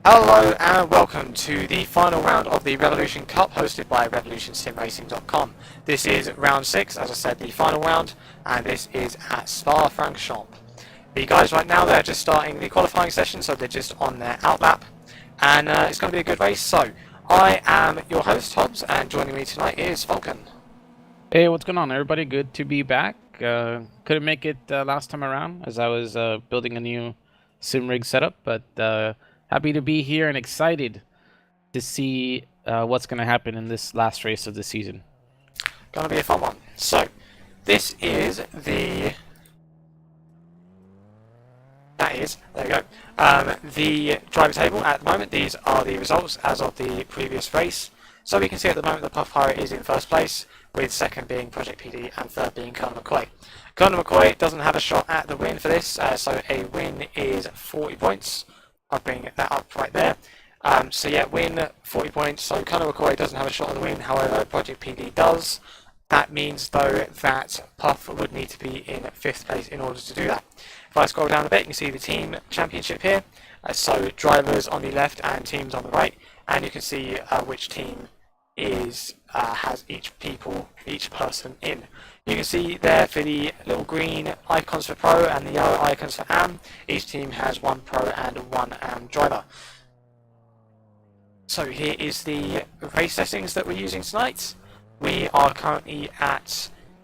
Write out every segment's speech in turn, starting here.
Hello and welcome to the final round of the Revolution Cup hosted by RevolutionSimRacing.com. This is round 6, as I said, the final round, and this is at Spa-Francorchamps. The guys right now, they're just starting the qualifying session, so they're just on their outlap, and it's going to be a good race. So, I am your host, Hobbs, and joining me tonight is Vulcan. Hey, what's going on, everybody? Good to be back. Couldn't make it last time around as I was building a new sim rig setup, but happy to be here and excited to see what's going to happen in this last race of the season. Going to be a fun one. So, this is the... there we go. The driver table at the moment. These are the results as of the previous race. So we can see at the moment the Puff Pirate is in first place, with second being Project PD and third being Colonel McCoy. Colonel McCoy doesn't have a shot at the win for this, so a win is 40 points. I'll bring that up right there. So yeah, win 40 points. So Colonel McCoy doesn't have a shot at the win, however Project PD does. That means though that Puff would need to be in 5th place in order to do that. If I scroll down a bit, you can see the team championship here. So drivers on the left and teams on the right, and you can see which team has each person in. You can see there for the little green icons for pro and the yellow icons for AM, each team has one pro and one AM driver. So here is the race settings that we're using tonight. We are currently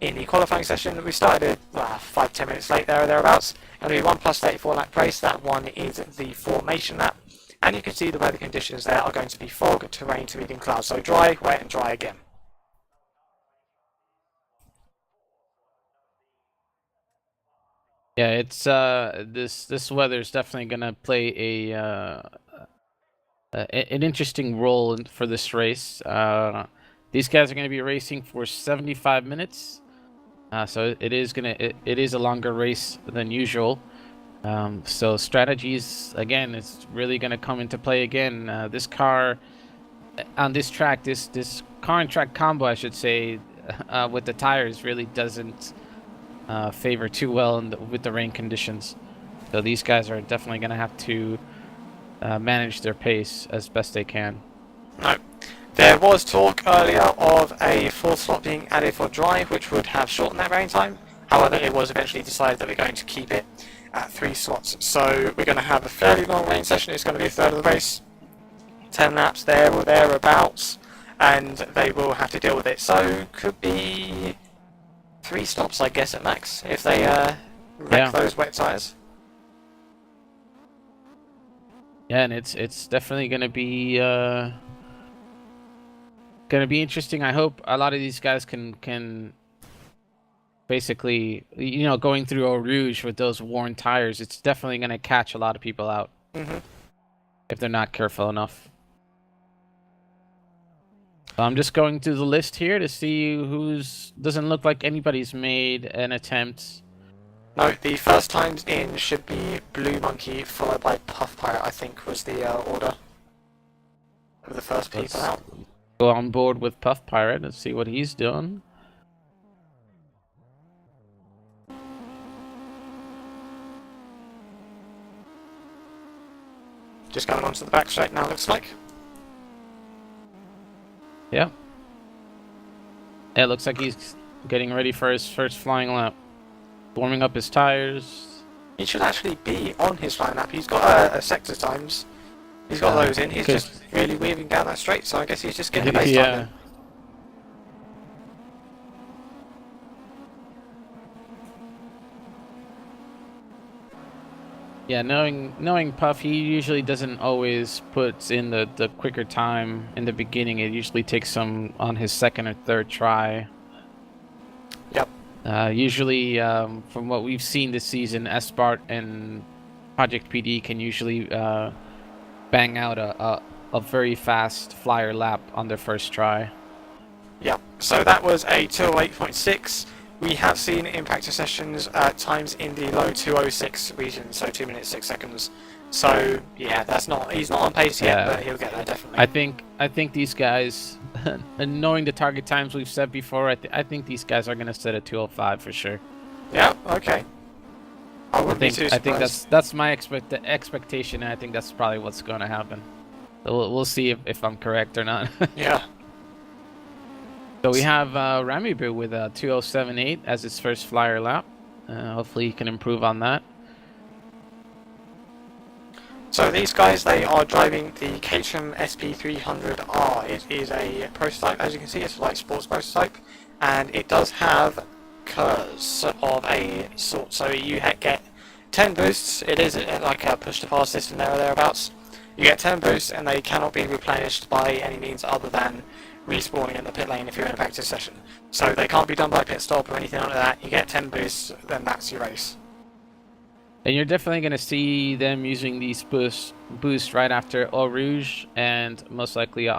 in the qualifying session. We started 5-10 minutes late there or thereabouts. It'll be 1 plus 34 lap race. That one is the formation lap. And you can see the weather conditions there are going to be fog, terrain to medium clouds. So dry, wet and dry again. Yeah, it's this weather is definitely gonna play an interesting role for this race. These guys are gonna be racing for 75 minutes, so it is a longer race than usual. So strategies again is really gonna come into play again. This car on this track, this car and track combo, I should say, with the tires really doesn't favor too well with the rain conditions. So these guys are definitely going to have to manage their pace as best they can. No. There was talk earlier of a 4th slot being added for dry, which would have shortened that rain time. However, it was eventually decided that we're going to keep it at 3 slots. So we're going to have a fairly long rain session. It's going to be a third of the race. 10 laps there or thereabouts. And they will have to deal with it. So could be 3 stops, I guess, at max, if they wreck those wet tyres. Yeah, and it's definitely going to be interesting. I hope a lot of these guys can basically, going through Eau Rouge with those worn tires, it's definitely going to catch a lot of people out if they're not careful enough. So I'm just going through the list here to see doesn't look like anybody's made an attempt. No, the first times in should be Blue Monkey followed by Puff Pirate, I think was the order of the first people out. Go on board with Puff Pirate and see what he's doing. Just going onto the back straight now, looks like. Yeah. Yeah, it looks like he's getting ready for his first flying lap. Warming up his tires. He should actually be on his flying lap. He's got a sector times. He's got those in. He's just really weaving down that straight, so I guess he's just getting a base time in. Yeah, knowing Puff, he usually doesn't always put in the quicker time in the beginning. It usually takes some on his second or third try. Yep. Usually, from what we've seen this season, Espart and Project PD can usually bang out a very fast flyer lap on their first try. Yep. So that was a 208.6. We have seen in practice sessions times in the low 206 region, so 2 minutes 6 seconds. So yeah, he's not on pace yet, but he'll get there definitely. I think these guys, and knowing the target times we've said before, I think these guys are gonna set a 205 for sure. Yeah. Okay. I wouldn't be too I think surprised. that's my expectation, and I think that's probably what's going to happen. So we'll see if I'm correct or not. Yeah. So we have Ramibu with a 2078 as his first flyer lap. Hopefully he can improve on that. So these guys, they are driving the Caterham SP300R. It is a prototype, as you can see, it's a light sports prototype, and it does have curves of a sort. So you get 10 boosts. It is like a push-to-pass system there or thereabouts. You get 10 boosts, and they cannot be replenished by any means other than respawning in the pit lane if you're in a practice session. So they can't be done by pit stop or anything like that. You get 10 boosts, then that's your race. And you're definitely going to see them using these boosts right after Eau Rouge and most likely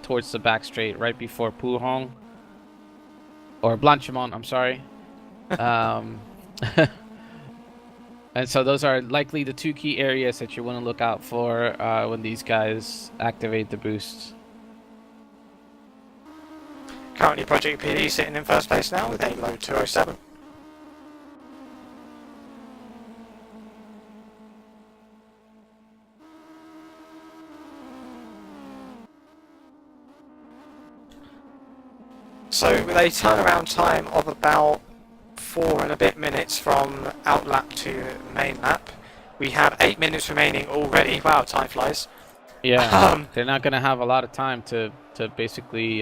towards the back straight right before Pouhong. Or Blanchimont, I'm sorry. And so those are likely the two key areas that you want to look out for when these guys activate the boosts. Currently Project PD sitting in first place now with a low 207. So with a turnaround time of about 4 and a bit minutes from out lap to main lap, we have 8 minutes remaining already. Wow, time flies. Yeah, they're not going to have a lot of time to basically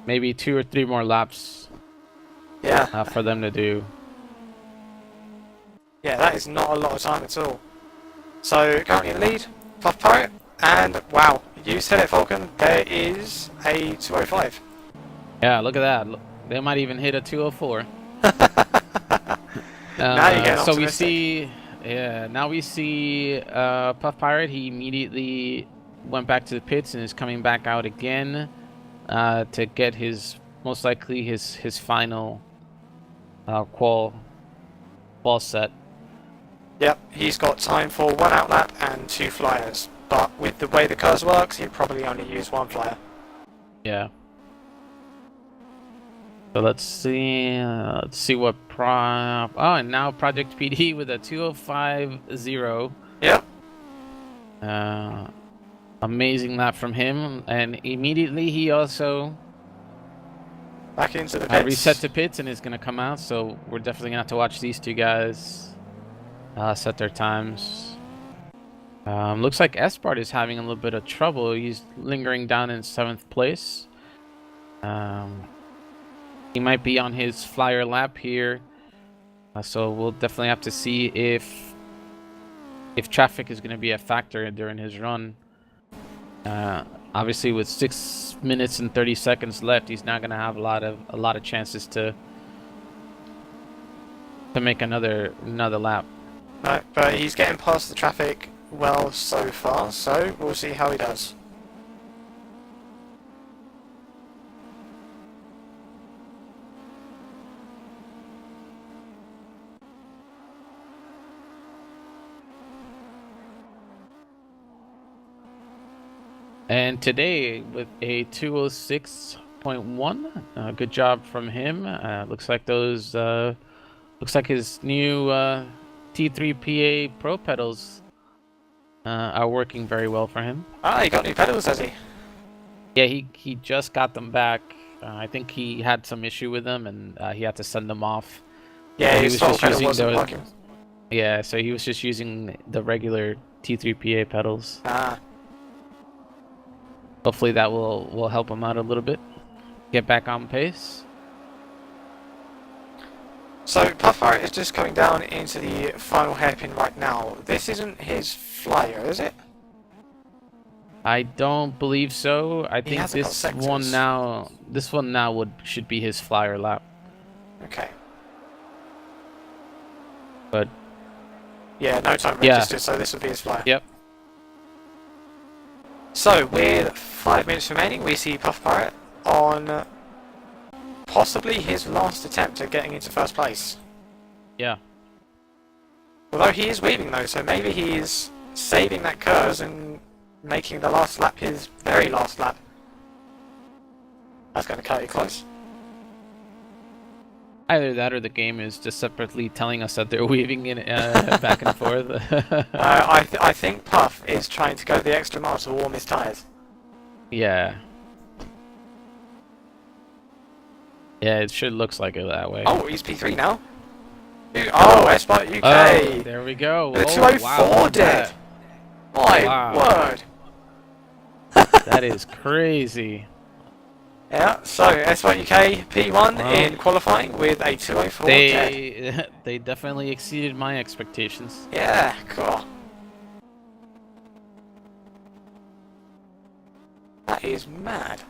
maybe 2 or 3 more laps. Yeah. For them to do. Yeah, that is not a lot of time at all. So currently in the lead, Puff Pirate, and wow, you said it, Falcon. There is a 205. Yeah, look at that. Look, they might even hit a 204. Now you're getting so optimistic. we see, yeah. Now we see Puff Pirate. He immediately went back to the pits and is coming back out again to get his most likely his final qual set. Yep, he's got time for 1 outlap and 2 flyers. But with the way the curse works, he'll probably only use 1 flyer. Yeah. So let's see what and now Project PD with a 205.0. Yep. Amazing lap from him, and immediately he also Back into the pits. reset to pits and is going to come out. So we're definitely going to have to watch these two guys set their times. Looks like Espart is having a little bit of trouble. He's lingering down in 7th place. He might be on his flyer lap here, so we'll definitely have to see if traffic is going to be a factor during his run. Obviously, with 6 minutes and 30 seconds left, he's not going to have a lot of chances to make another lap. No, but he's getting past the traffic well so far, so we'll see how he does. And today with a 206.1, good job from him. Looks like those looks like his new T3PA Pro pedals are working very well for him. Ah, he got new pedals, has he? Yeah, he just got them back. I think he had some issue with them, and he had to send them off. Yeah, he his was full just pedal using wasn't the working. yeah. So he was just using the regular T3PA pedals. Ah. Hopefully that will help him out a little bit. Get back on pace. So Puffheart is just coming down into the final hairpin right now. This isn't his flyer, is it? I don't believe so. I He think hasn't got this sectors. one now should be his flyer lap. Okay. But yeah, no time Yeah. registered, so this would be his flyer. Yep. So with 5 minutes remaining, we see Puff Pirate on possibly his last attempt at getting into first place. Yeah. Although he is weaving though, so maybe he is saving that curse and making the last lap his very last lap. That's going to cut it close. Either that or the game is just separately telling us that they're weaving in back and forth. I think Puff is trying to go the extra mile to warm his tyres. Yeah. Yeah, it sure looks like it that way. Oh, he's P3 now. Oh, S-Bot UK. Oh, there we go. The Oh, 204 wow, dead. My Wow. word. That is crazy. Yeah, so S-Bot UK P1 Well, in qualifying with a 204 dead. They definitely exceeded my expectations. Yeah, cool. That is mad.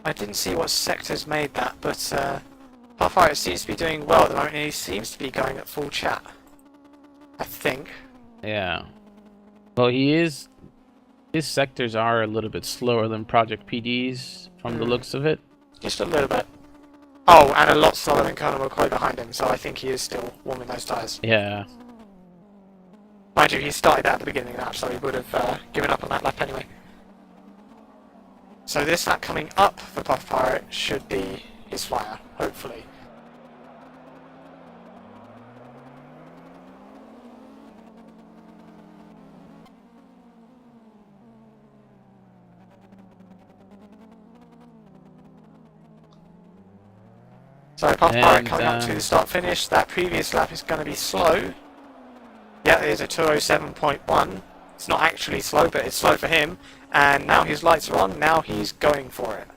I didn't see what sectors made that, but Pathfinder seems to be doing well at the moment, and he seems to be going at full chat. I think. Yeah. Well, his sectors are a little bit slower than Project PD's from the looks of it. Just a little bit. Oh, and a lot slower than Colonel McCoy behind him, so I think he is still warming those tyres. Yeah. Mind you, he started at the beginning of the lap, so he would have given up on that lap anyway. So this lap coming up for Puff Pirate should be his flyer, hopefully. So Puff Pirate coming up to the start finish. That previous lap is going to be slow. Yeah, it is a 207.1. It's not actually slow, but it's slow for him. And now his lights are on, now he's going for it.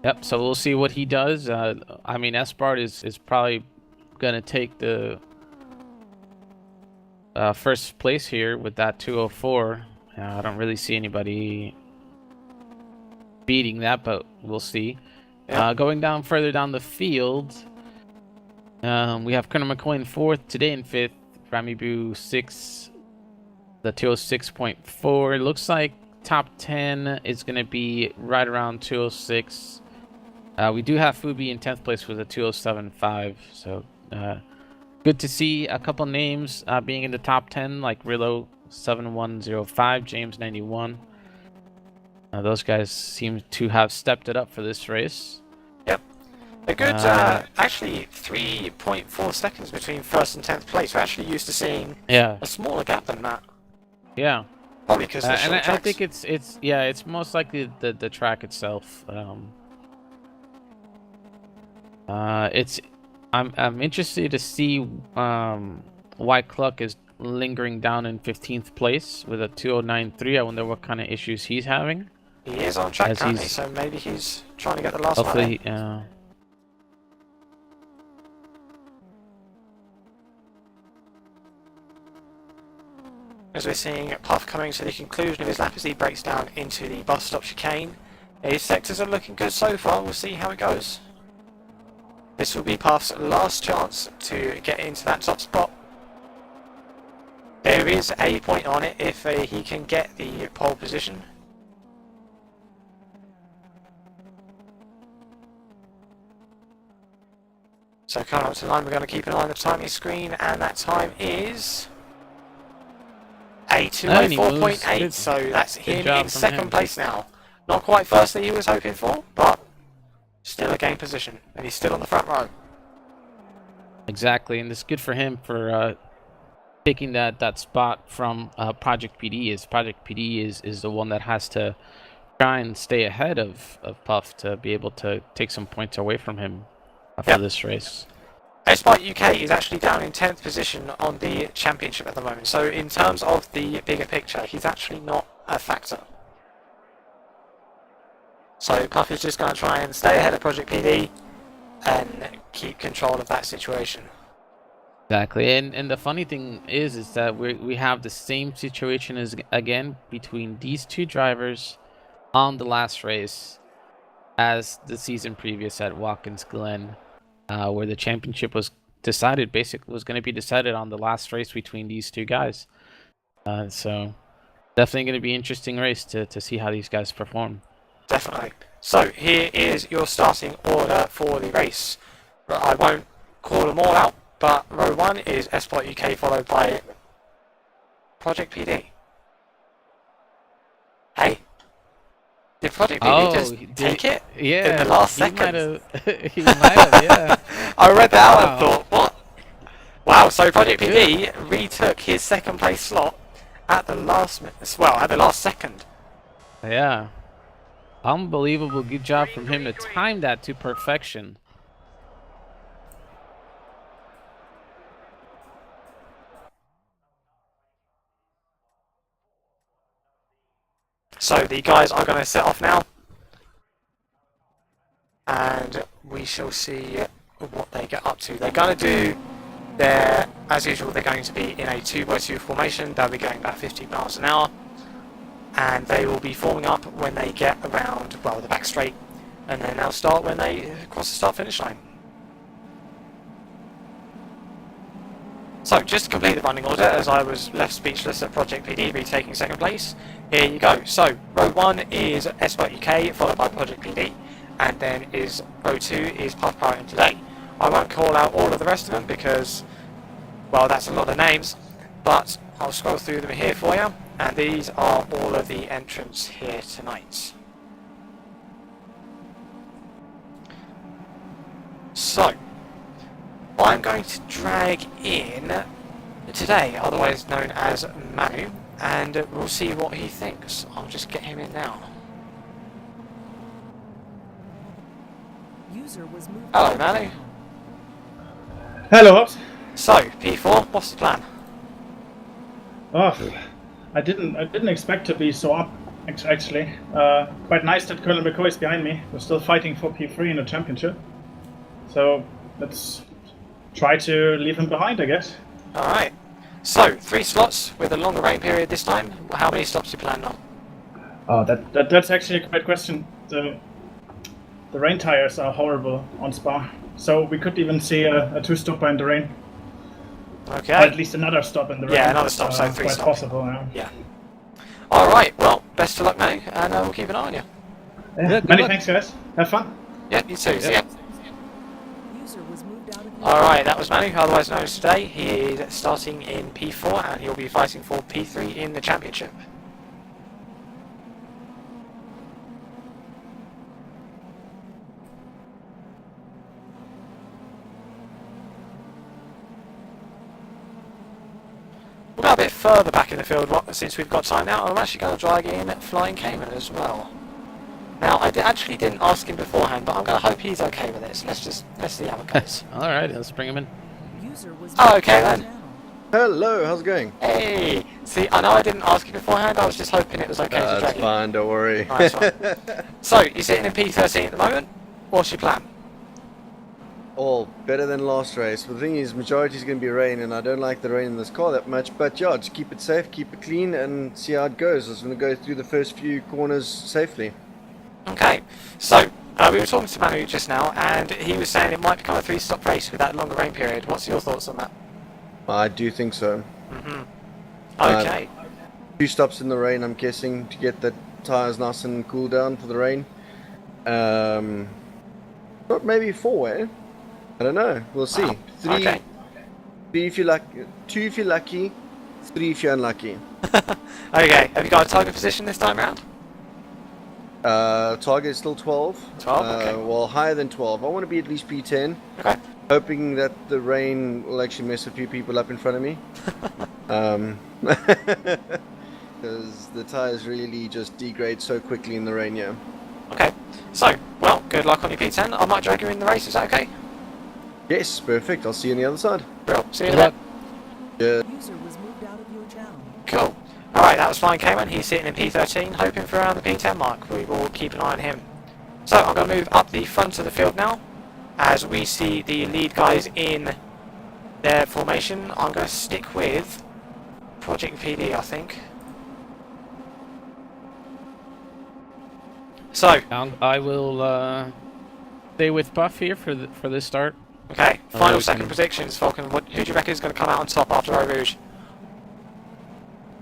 Yep, so we'll see what he does. I mean, Espart is probably going to take the first place here with that 204. I don't really see anybody beating that, but we'll see. Yep. Going down further down the field, we have Colonel McCoy in 4th, today in 5th, Rami Boo 6th, the 206.4. It looks like top 10 is going to be right around 206. We do have Fubi in 10th place with a 207.5, so good to see a couple names being in the top 10, like Rillo 7105, James 91. Those guys seem to have stepped it up for this race. Yep. A good, actually 3.4 seconds between 1st and 10th place. We're actually used to seeing a smaller gap than that. Yeah. Probably because of the short tracks. I think it's most likely the track itself. I'm interested to see why Cluck is lingering down in 15th place with a 209.3. I wonder what kind of issues he's having. He is on track currently, so maybe he's trying to get the last one. Hopefully, as we're seeing Puff coming to the conclusion of his lap as he breaks down into the bus stop chicane. His sectors are looking good so far, we'll see how it goes. This will be Puff's last chance to get into that top spot. There is a point on it if he can get the pole position. So coming up to the line, we're going to keep an eye on the timing screen, and that time is a 204.8, so that's him in second place now. Not quite first that he was hoping for, but still a game position, and he's still on the front row. Exactly, and it's good for him for taking that spot from Project PD. Project PD is the one that has to try and stay ahead of Puff to be able to take some points away from him for this race. S-Bike UK is actually down in 10th position on the championship at the moment, so in terms of the bigger picture, he's actually not a factor. So Puff is just going to try and stay ahead of Project PD and keep control of that situation. Exactly, and the funny thing is that we have the same situation as again between these two drivers on the last race as the season previous at Watkins Glen, where the championship was decided, basically was going to be decided on the last race between these two guys. So definitely going to be an interesting race to see how these guys perform. Definitely. So here is your starting order for the race. I won't call them all out, but row 1 is S-Bot UK, followed by Project PD. Hey, did Project PD just take it Yeah, in the last he second? might have. He might have. Yeah. I read that out and Wow. thought, what? Wow, so Project Good. PD retook his second place slot at the last at the last second. Yeah. Unbelievable. Good job from him to time that to perfection. So the guys are going to set off now, and we shall see what they get up to. They're going to do as usual, they're going to be in a 2x2 formation. They'll be going about 50 miles an hour, and they will be forming up when they get around, well, the back straight, and then they'll start when they cross the start-finish line. So, just to complete the running order, as I was left speechless at Project PD retaking second place, here you go. So, row 1 is Esport UK, followed by Project PD, and then row 2 is Puff Pirate and Today. I won't call out all of the rest of them because, well, that's a lot of names, but I'll scroll through them here for you, and these are all of the entrants here tonight. So, I'm going to drag in Today, otherwise known as Manu, and we'll see what he thinks. I'll just get him in now. Hello, Manu. Hello, Hobbs. So, P4, what's the plan? Oh, I didn't expect to be so up. Actually, quite nice that Colonel McCoy is behind me. We're still fighting for P3 in the championship, so let's try to leave him behind, I guess. All right. So, 3 slots with a longer rain period this time. How many stops do you plan on? Oh, that's actually a great question. The rain tires are horrible on Spa, so we could even see a 2-stopper in the rain. Okay. Or at least another stop in the rain. Yeah, another stop, so 3 quite stops. possible now. Yeah. All right. Well, best of luck, Manu, and we'll keep an eye on you. Yeah, many thanks, guys. Have fun. Yeah, you too. See ya. Alright, that was Manu, otherwise known as Today. He is starting in P4 and he'll be fighting for P3 in the championship. We'll go a bit further back in the field since we've got time now. I'm actually going to drag in Flying Cayman as well. Now, I actually didn't ask him beforehand, but I'm going to hope he's okay with this. Let's see how it goes. Alright, let's bring him in. Oh, okay then. Hello, how's it going? Hey! See, I know I didn't ask you beforehand, I was just hoping it was okay to drag That's you. fine, don't worry. Nice one. So, you're sitting in P13 at the moment? What's your plan? All better than last race. But the thing is, majority is going to be rain, and I don't like the rain in this car that much. But yeah, just keep it safe, keep it clean, and see how it goes. I was going to go through the first few corners safely. Okay, so we were talking to Manu just now, and he was saying it might become a 3-stop race with that longer rain period. What's your thoughts on that? I do think so. Okay. 2 stops in the rain, I'm guessing, to get the tires nice and cool down for the rain. Not maybe 4, eh? I don't know. We'll see. Wow. 3 Okay. if you're lucky, 2 if you're lucky, 3 if you're unlucky. Okay, have you got a target position this time round? Target is still 12. 12, okay. Well, higher than 12. I want to be at least P10. Okay. Hoping that the rain will actually mess a few people up in front of me. Because the tires really just degrade so quickly in the rain, yeah. Okay, so, well, good luck on your P10. I might drag you in the race, is that okay? Yes, perfect. I'll see you on the other side. Real. See you in a bit. Yeah. Cool. Alright, that was Flying Cayman. He's sitting in P13, hoping for around the P10 mark. We will keep an eye on him. So, I'm going to move up the front of the field now, as we see the lead guys in their formation. I'm going to stick with Project PD, I think. So, I will stay with Puff here for this start. okay, final second predictions, Falcon. Who do you reckon is going to come out on top after Eau Rouge?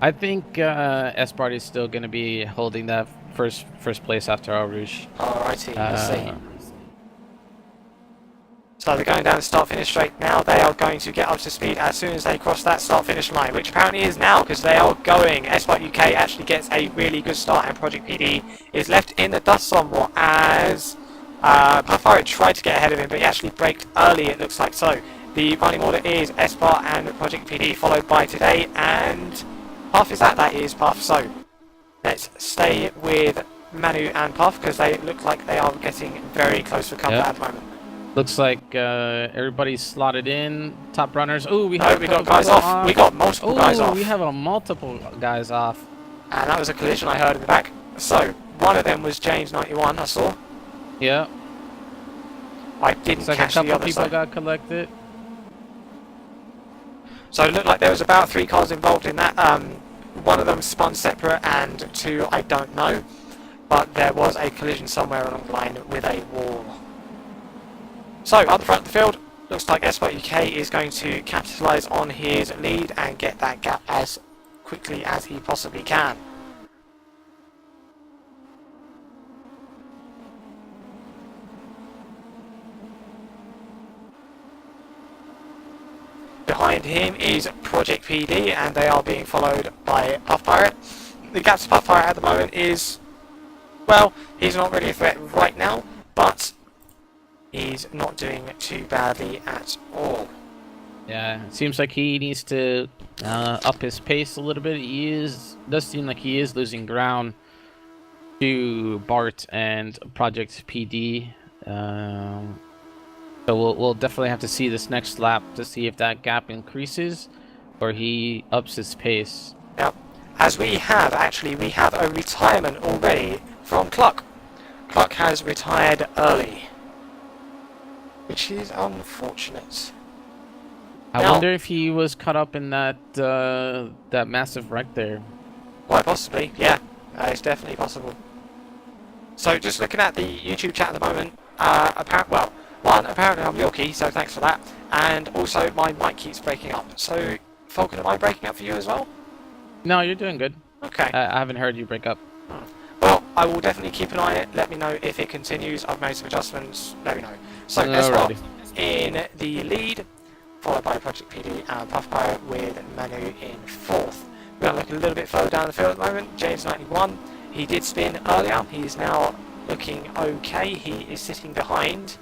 I think Esport is still going to be holding that first place after Eau Rouge. Alrighty, let's see. So they're going down the start-finish straight now. They are going to get up to speed as soon as they cross that start-finish line, which apparently is now because they are going. S-Bike UK actually gets a really good start, and Project PD is left in the dust somewhat as Puffaro tried to get ahead of him, but he actually braked early, it looks like. So the running order is S-Bar and Project PD, followed by Today, and Puff is that is Puff. So let's stay with Manu and Puff because they look like they are getting very close for combat at the moment. Looks like everybody's slotted in. Top runners. Oh, we got guys off. We got multiple guys off. We have multiple guys off. And that was a collision I heard in the back. So one of them was James 91. I saw. Yeah. I didn't catch the other. A couple people got collected. So it looked like there was about 3 cars involved in that. One of them spun separate, and 2 I don't know. But there was a collision somewhere along the line with a wall. So, at the front of the field, looks like S-Bike UK is going to capitalise on his lead and get that gap as quickly as he possibly can. Behind him is Project PD, and they are being followed by Puff Pirate. The gap to Puff Pirate at the moment is, well, he's not really a threat right now, but he's not doing too badly at all. Yeah, it seems like he needs to up his pace a little bit. Does seem like he is losing ground to Bart and Project PD. So we'll definitely have to see this next lap to see if that gap increases or he ups his pace. Now, as we have a retirement already from Cluck. Cluck has retired early, which is unfortunate. I wonder if he was caught up in that that massive wreck there. Quite possibly, yeah. It's definitely possible. So just looking at the YouTube chat at the moment, apparently I'm Yorkie, so thanks for that. And also my mic keeps breaking up. So Falcon, am I breaking up for you as well? No, you're doing good. Okay. I haven't heard you break up. Well, I will definitely keep an eye on it. Let me know if it continues. I've made some adjustments. Let me know. So S-Bar in the lead, followed by Project PD and Puff Pirate with Manu in 4th. We're going to look a little bit further down the field at the moment. James 91, he did spin earlier. He is now looking okay. He is sitting behind.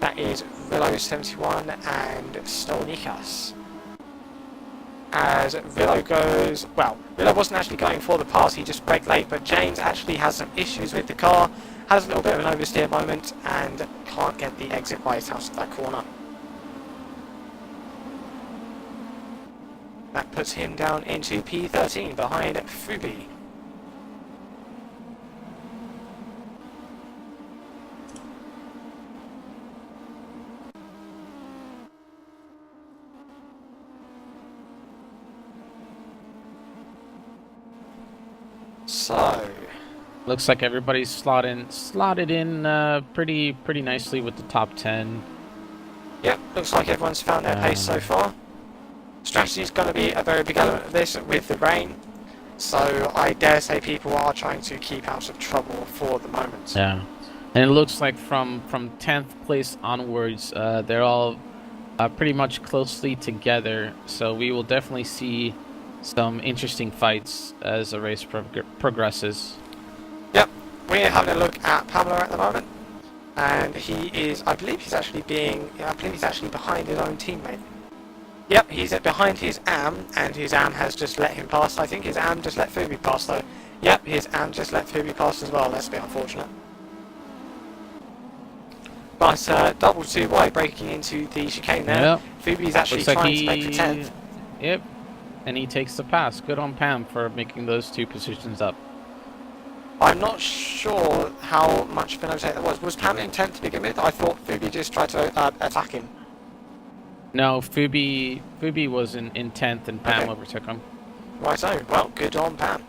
That is Rillo 71 and Stolnikas. As Rillo goes, well, Rillo wasn't actually going for the pass, he just braked late, but James actually has some issues with the car, has a little bit of an oversteer moment, and can't get the exit right out of that corner. That puts him down into P13 behind Fubi. So, looks like everybody's slotted in pretty nicely with the top 10. Yep, looks like everyone's found their pace so far. Strategy is going to be a very big element of this with the rain, so I dare say people are trying to keep out of trouble for the moment. Yeah, and it looks like from 10th place onwards, they're all pretty much closely together, so we will definitely see some interesting fights as the race progresses. Yep, we're having a look at Pamela at the moment, and he is, I believe he's actually behind his own teammate. Yep, he's behind his AM, and his AM has just let him pass. I think his AM just let Fubi pass though. Yep, his AM just let Fubi pass as well. That's a bit unfortunate. But double too wide breaking into the chicane there. Yep. Fubi's actually trying to make the 10th. Yep. And he takes the pass. Good on Pam for making those 2 positions up. I'm not sure how much of an overtake that was. Was Pam in 10th to begin with? I thought Fubi just tried to attack him. No, Fubi was in 10th and Pam overtook him. Right, so, well, good on Pam.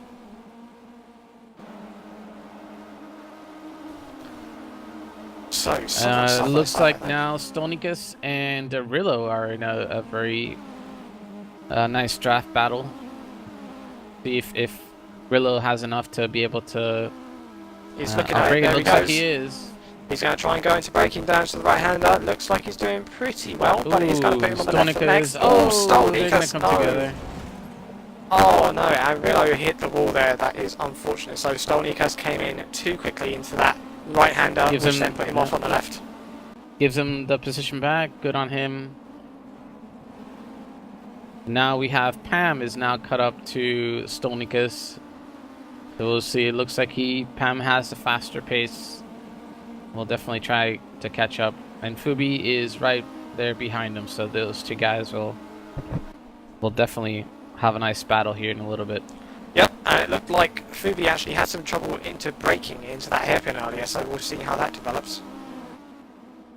So, looks like now Stolnikas and Rillo are in a very nice draft battle. See if Rillo has enough to be able to. He's looking at it. It looks like he is. He's going to try and go into braking down to the right-hander. Looks like he's doing pretty well, but he's going to put him on the left foot next. Oh, they're going to come together. Oh no, and Rilo hit the wall there. That is unfortunate. So Stolnikas came in too quickly into that right-hander, which then put him off on the left. Gives him the position back. Good on him. Now we have Pam is now cut up to Stolnikas. So we'll see. It looks like Pam has a faster pace. We'll definitely try to catch up. And Fubi is right there behind him. So those two guys will definitely have a nice battle here in a little bit. Yep, and it looked like Fubi actually had some trouble into braking into that hairpin earlier, so we'll see how that develops.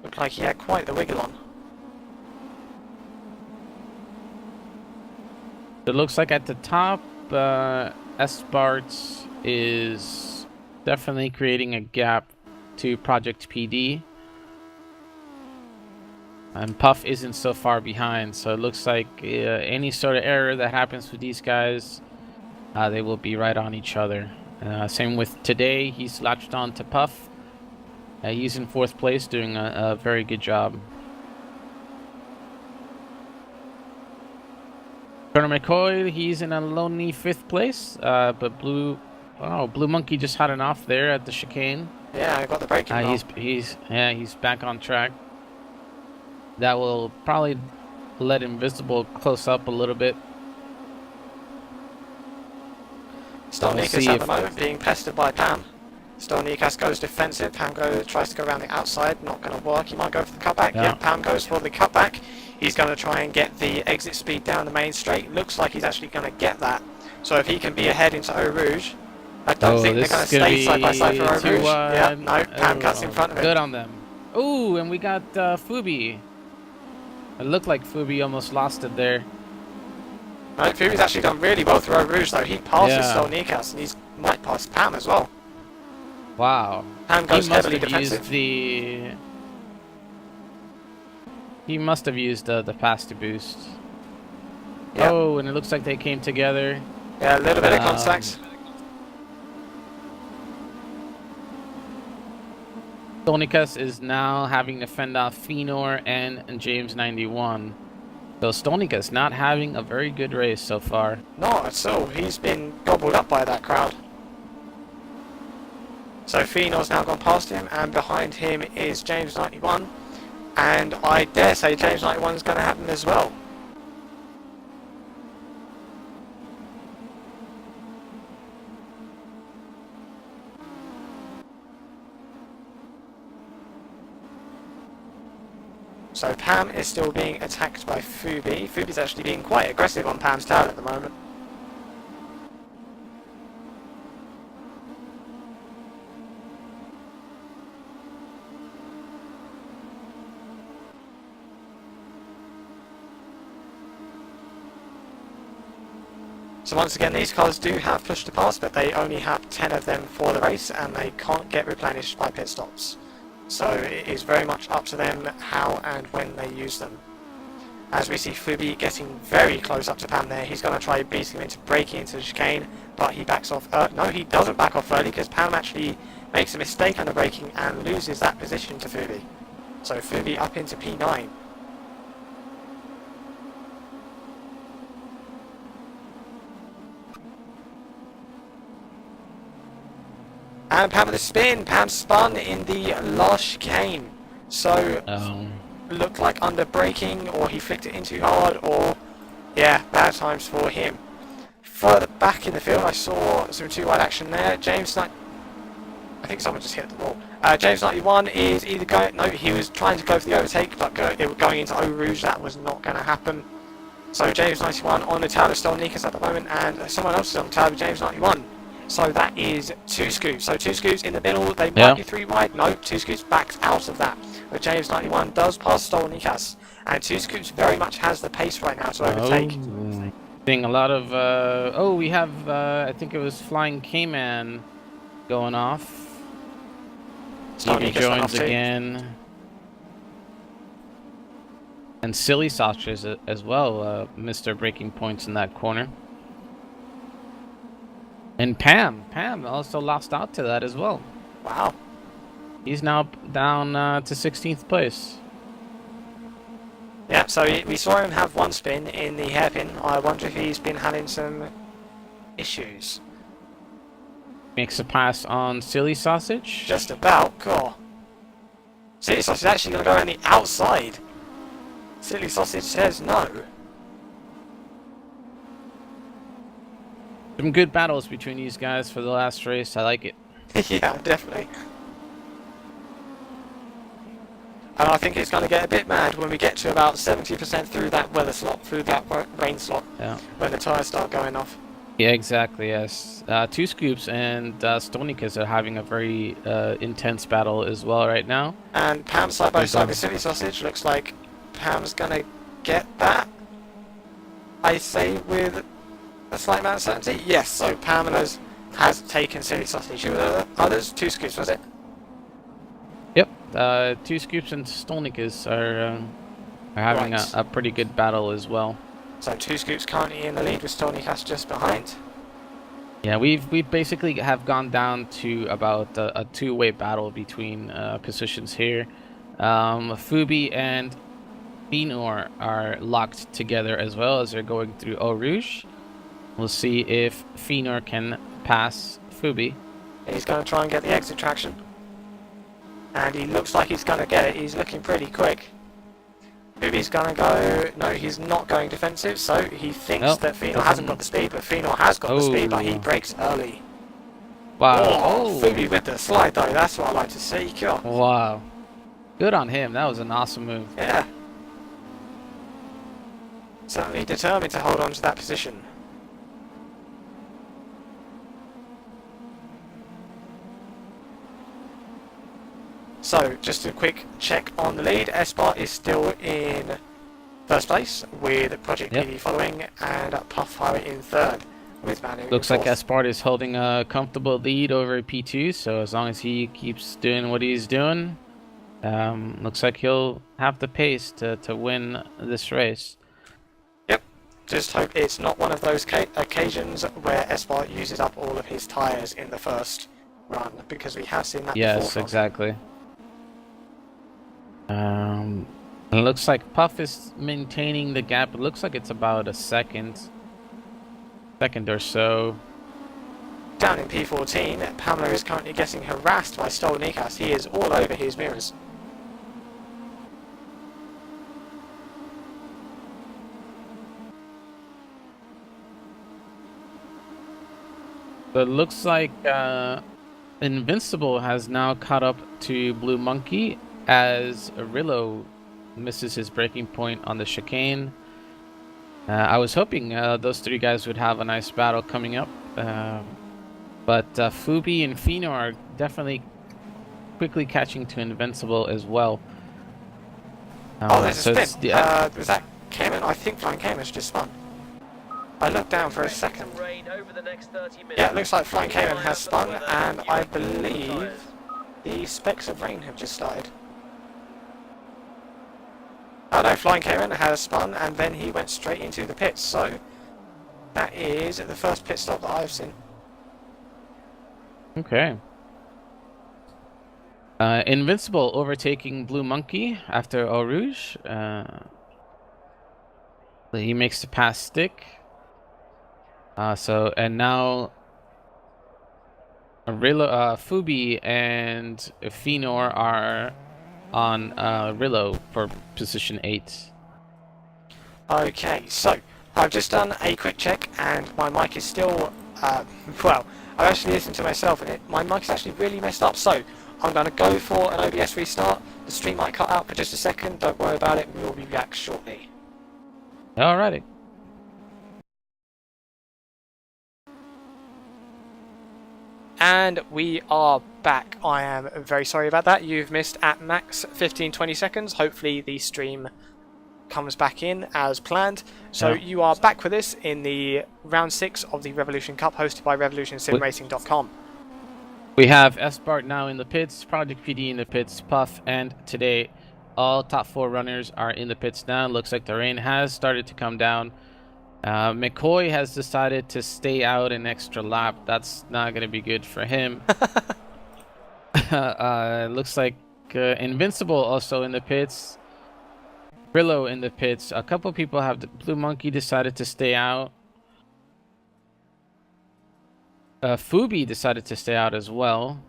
Looked like he had quite the wiggle on. It looks like at the top, Esparts is definitely creating a gap to Project PD. And Puff isn't so far behind, so it looks like any sort of error that happens with these guys, they will be right on each other. Same with today, he's latched on to Puff. He's in 4th place, doing a very good job. Colonel McCoy, he's in a lonely 5th place, but Blue Monkey just had an off there at the chicane. Yeah, I got the braking wrong. He's back on track. That will probably let Invisible close up a little bit. Stolnikas at the moment being pestered by Pam. Stolnikas goes defensive. Pam tries to go around the outside. Not going to work. He might go for the cutback. Yeah, Pam goes for the cutback. He's going to try and get the exit speed down the main straight. Looks like he's actually going to get that. So if he can be ahead into Eau Rouge, I don't think they're going to stay side by side for Eau Rouge. Yeah, no, Pam cuts in front of him. Good on them. Ooh, and we got Fubi. It looked like Fubi almost lost it there. No, Fubi's actually done really well through Eau Rouge though. He passes Stolnikas and he might pass Pam as well. Wow. Pam goes heavily defensive. He must have used the faster boost. Yep. Oh, and it looks like they came together. Yeah, a little bit of contact. Stolnikas is now having to fend off Fenor and James 91. So Stolnikas not having a very good race so far. Not at all. He's been gobbled up by that crowd. So Fenor's now gone past him, and behind him is James 91. And I dare say James 91 is going to happen as well. So Pam is still being attacked by Fubi. Fubi's actually being quite aggressive on Pam's tail at the moment. So once again, these cars do have push to pass, but they only have 10 of them for the race, and they can't get replenished by pit stops. So it is very much up to them how and when they use them. As we see Fubi getting very close up to Pam there, he's going to try beating him into braking into the chicane, but he backs off. No, he doesn't back off early because Pam actually makes a mistake on the braking and loses that position to Fubi. So Fubi up into P9. And Pam with a spin. Pam spun in the last chicane. So, looked like under braking, or he flicked it in too hard, or, yeah, bad times for him. Further back in the field, I saw some too wide action there. I think someone just hit the wall. James 91 is either going, no, he was trying to go for the overtake, but going into Eau Rouge, that was not going to happen. So James 91 on the tail of Stolnikas at the moment, and someone else is on the tail of James 91. So that is 2 scoops. So 2 scoops in the middle, they might be 3 wide. No, 2 scoops backed out of that. But James 91 does pass Stolnikas. And 2 scoops very much has the pace right now to overtake. Seeing a lot of, we have, I think it was Flying K-Man going off. Stevie joins again. And Silly Sausage as well, missed their breaking points in that corner. And Pam also lost out to that as well. Wow. He's now down to 16th place. Yeah, so we saw him have one spin in the hairpin. I wonder if he's been having some issues. Makes a pass on Silly Sausage. Just about, cool. Silly Sausage is actually going to go around the outside. Silly Sausage says no. Some good battles between these guys for the last race. I like it. Yeah, definitely. And I think it's going to get a bit mad when we get to about 70% through that weather slot, through that rain slot, Yeah. when the tyres start going off. Yeah, exactly, yes. Two Scoops and Stonikas are having a very intense battle as well right now. And Pam side by side with Silly Sausage. Looks like Pam's going to get that. I say with a slight amount of certainty. Yes, so Pam has taken Silly Sausage. Who were the others? Two Scoops, was it? Yep, Two Scoops and Stonikas are having Right. a pretty good battle as well. So Two Scoops currently in the lead with Stonycast just behind. Yeah, we basically have gone down to about a two-way battle between positions here. Fubi and Finor are locked together as well as they're going through Eau Rouge. We'll see if Finor can pass Fubi. He's going to try and get the exit traction. And he looks like he's going to get it. He's looking pretty quick. Fubi's going to go... No, he's not going defensive, so he thinks Nope, that Finor doesn't- hasn't got the speed, but Finor has got the speed, but he Oh. brakes early. Wow. Oh, Fubi with the slide, though. That's what I like to see. God. Wow. Good on him. That was an awesome move. Yeah. Certainly determined to hold on to that position. So, just a quick check on the lead. Espart is still in first place, with Project Yep. PD following, and Puff Pirate in third, with Manu Looks in like fourth. Espart is holding a comfortable lead over P2, so as long as he keeps doing what he's doing, looks like he'll have the pace to win this race. Yep. Just hope it's not one of those occasions where Espart uses up all of his tyres in the first run, because we have seen that Yes, before. exactly. It looks like Puff is maintaining the gap. It looks like it's about a second or so. Down in P14, Pamela is currently getting harassed by Stolnikas. He is all over his mirrors. So it looks like Invincible has now caught up to Blue Monkey as Arillo misses his breaking point on the chicane. I was hoping those three guys would have a nice battle coming up, but Fubi and Fino are definitely quickly catching to Invincible as well. Oh, there's a it's- spin. yeah, Was that Cayman? I think Flying Cayman's just spun. I looked down for a second. Yeah, it looks like Flying Cayman has spun, and I believe the specks of rain have just started. Oh no, Flying Cayman has spun, and then he went straight into the pits, so that is the first pit stop that I've seen. Okay. Invincible overtaking Blue Monkey after Eau Rouge. He makes the pass stick. And now Fubi and Finor are on Rillo for position 8. Okay, so I've just done a quick check, and my mic is still, well, I've actually listened to myself, and my mic is actually really messed up, so I'm going to go for an OBS restart. The stream might cut out for just a second, don't worry about it, we'll be back shortly. Alrighty. And we are back. I am very sorry about that. You've missed at max 15-20 seconds. Hopefully the stream comes back in as planned. So Yeah. you are back with us in the round 6 of the Revolution Cup hosted by RevolutionSimRacing.com. We have Espart now in the pits, Project PD in the pits, Puff, and today all top 4 runners are in the pits now. Looks like the rain has started to come down. McCoy has decided to stay out an extra lap. That's not going to be good for him. Looks like Invincible also in the pits. Brillo in the pits. A couple people have. Blue Monkey decided to stay out. Fubi decided to stay out as well.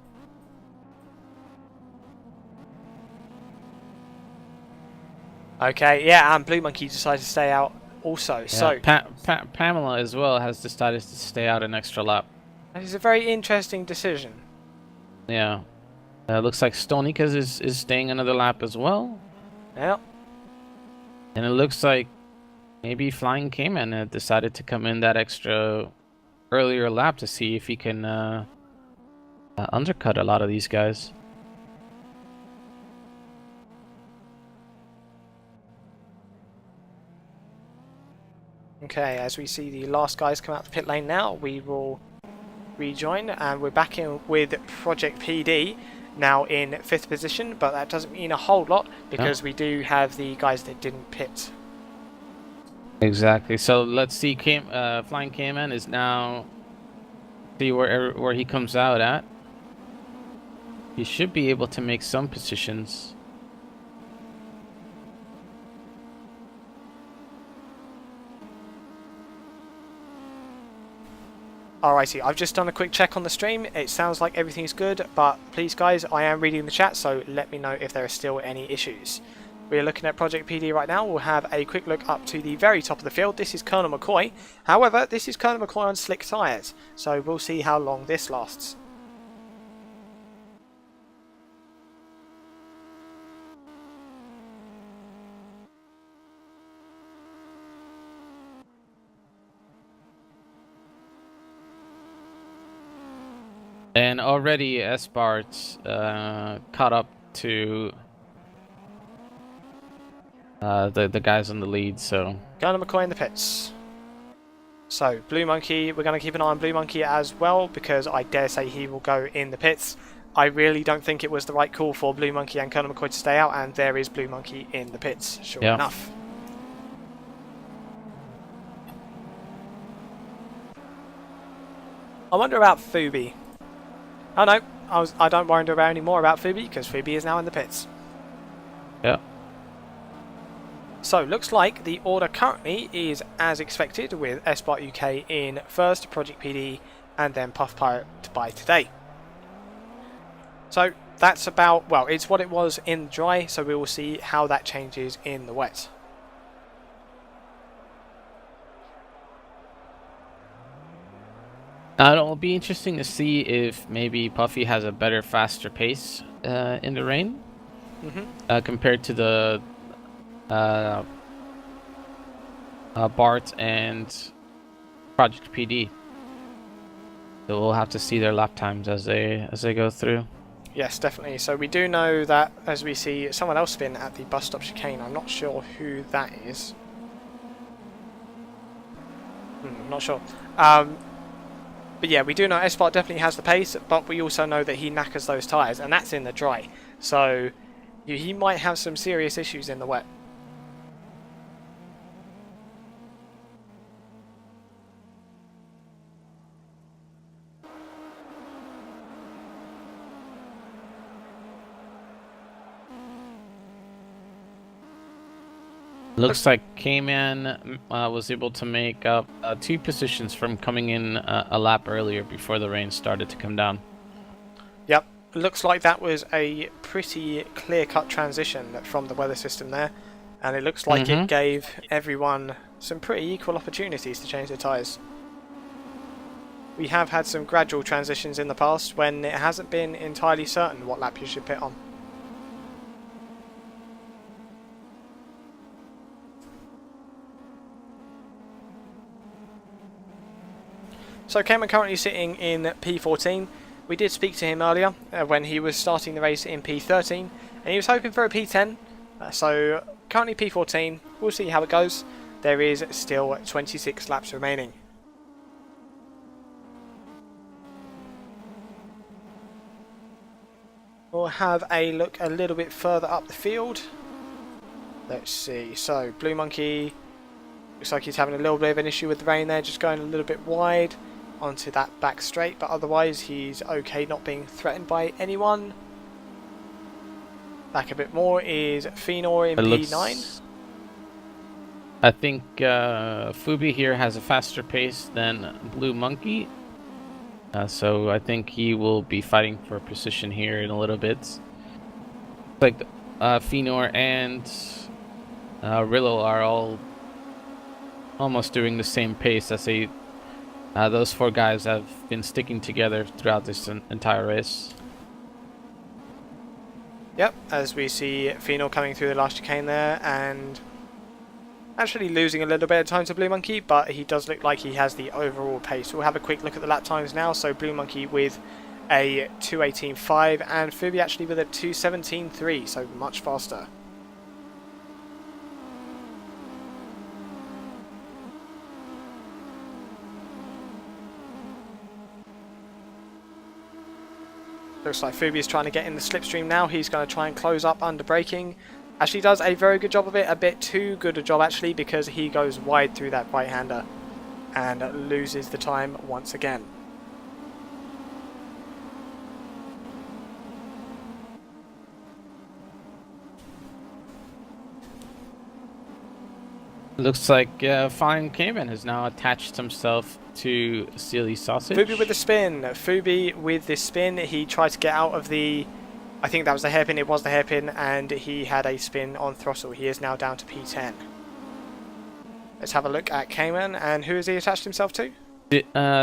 Okay, yeah, and Blue Monkey decided to stay out also. Yeah, So Pamela as well has decided to stay out an extra lap. that is a very interesting decision. Yeah. Looks like Stonikas is staying another lap as well. Yeah. And it looks like maybe Flying Cayman had decided to come in that extra earlier lap to see if he can undercut a lot of these guys. Okay, as we see the last guys come out the pit lane now, we will rejoin, and we're back in with Project PD now in 5th position, but that doesn't mean a whole lot because we do have the guys that didn't pit. Exactly. So let's see. Flying Cayman is now. See where he comes out at. He should be able to make some positions. Alrighty, I've just done a quick check on the stream. It sounds like everything's good, but please guys, I am reading the chat, so let me know if there are still any issues. We're looking at Project PD right now. We'll have a quick look up to the very top of the field. This is Colonel McCoy. However, this is Colonel McCoy on slick tyres, so we'll see how long this lasts. And already Espart's caught up to the guys on the lead, so... Colonel McCoy in the pits. So, Blue Monkey, we're going to keep an eye on Blue Monkey as well, because I dare say he will go in the pits. I really don't think it was the right call for Blue Monkey and Colonel McCoy to stay out, and there is Blue Monkey in the pits, sure enough. I wonder about Fubi. Oh no, I don't wonder about any more about Fubi, because Fubi is now in the pits. Yeah. So, looks like the order currently is as expected, with Espart UK in first, Project PD, and then Puff Pirate by today. So, that's about, well, it's what it was in dry, so we will see how that changes in the wet. It'll be interesting to see if maybe Puffy has a better, faster pace in the rain compared to the Bart and Project PD. So we'll have to see their lap times as they go through. Yes, definitely. So we do know that as we see someone else spin at the bus stop chicane. I'm not sure who that is. Not sure. But yeah, we do know Espart definitely has the pace, but we also know that he knackers those tyres, and that's in the dry. So he might have some serious issues in the wet. Looks like K-Man was able to make up 2 positions from coming in a lap earlier before the rain started to come down. Yep, looks like that was a pretty clear-cut transition from the weather system there, and it looks like it gave everyone some pretty equal opportunities to change their tyres. We have had some gradual transitions in the past when it hasn't been entirely certain what lap you should pit on. So Cameron currently sitting in P14. We did speak to him earlier when he was starting the race in P13, and he was hoping for a P10. So currently P14. We'll see how it goes. There is still 26 laps remaining. We'll have a look a little bit further up the field. Let's see. So Blue Monkey looks like he's having a little bit of an issue with the rain there, just going a little bit wide onto that back straight, but otherwise he's okay, not being threatened by anyone. back a bit more is Fenor in P9. I think Fubi here has a faster pace than Blue Monkey. So I think he will be fighting for position here in a little bit. Like Fenor and Rillo are all almost doing the same pace as those 4 guys have been sticking together throughout this entire race. Yep, as we see Fenor coming through the last chicane there and actually losing a little bit of time to Blue Monkey, but he does look like he has the overall pace. We'll have a quick look at the lap times now. So Blue Monkey with a 2:18.5 and Fubi actually with a 2:17.3, so much faster. Looks like Fubi is trying to get in the slipstream now. He's going to try and close up under braking. Actually does a very good job of it, a bit too good a job actually, because he goes wide through that right-hander and loses the time once again. Looks like Fine Cayman has now attached himself to Silly Sausage. Fubi with the spin. Fubi with the spin. He tried to get out of the... I think that was the hairpin. It was the hairpin, and he had a spin on throttle. He is now down to P10. Let's have a look at Cayman, and who has he attached himself to?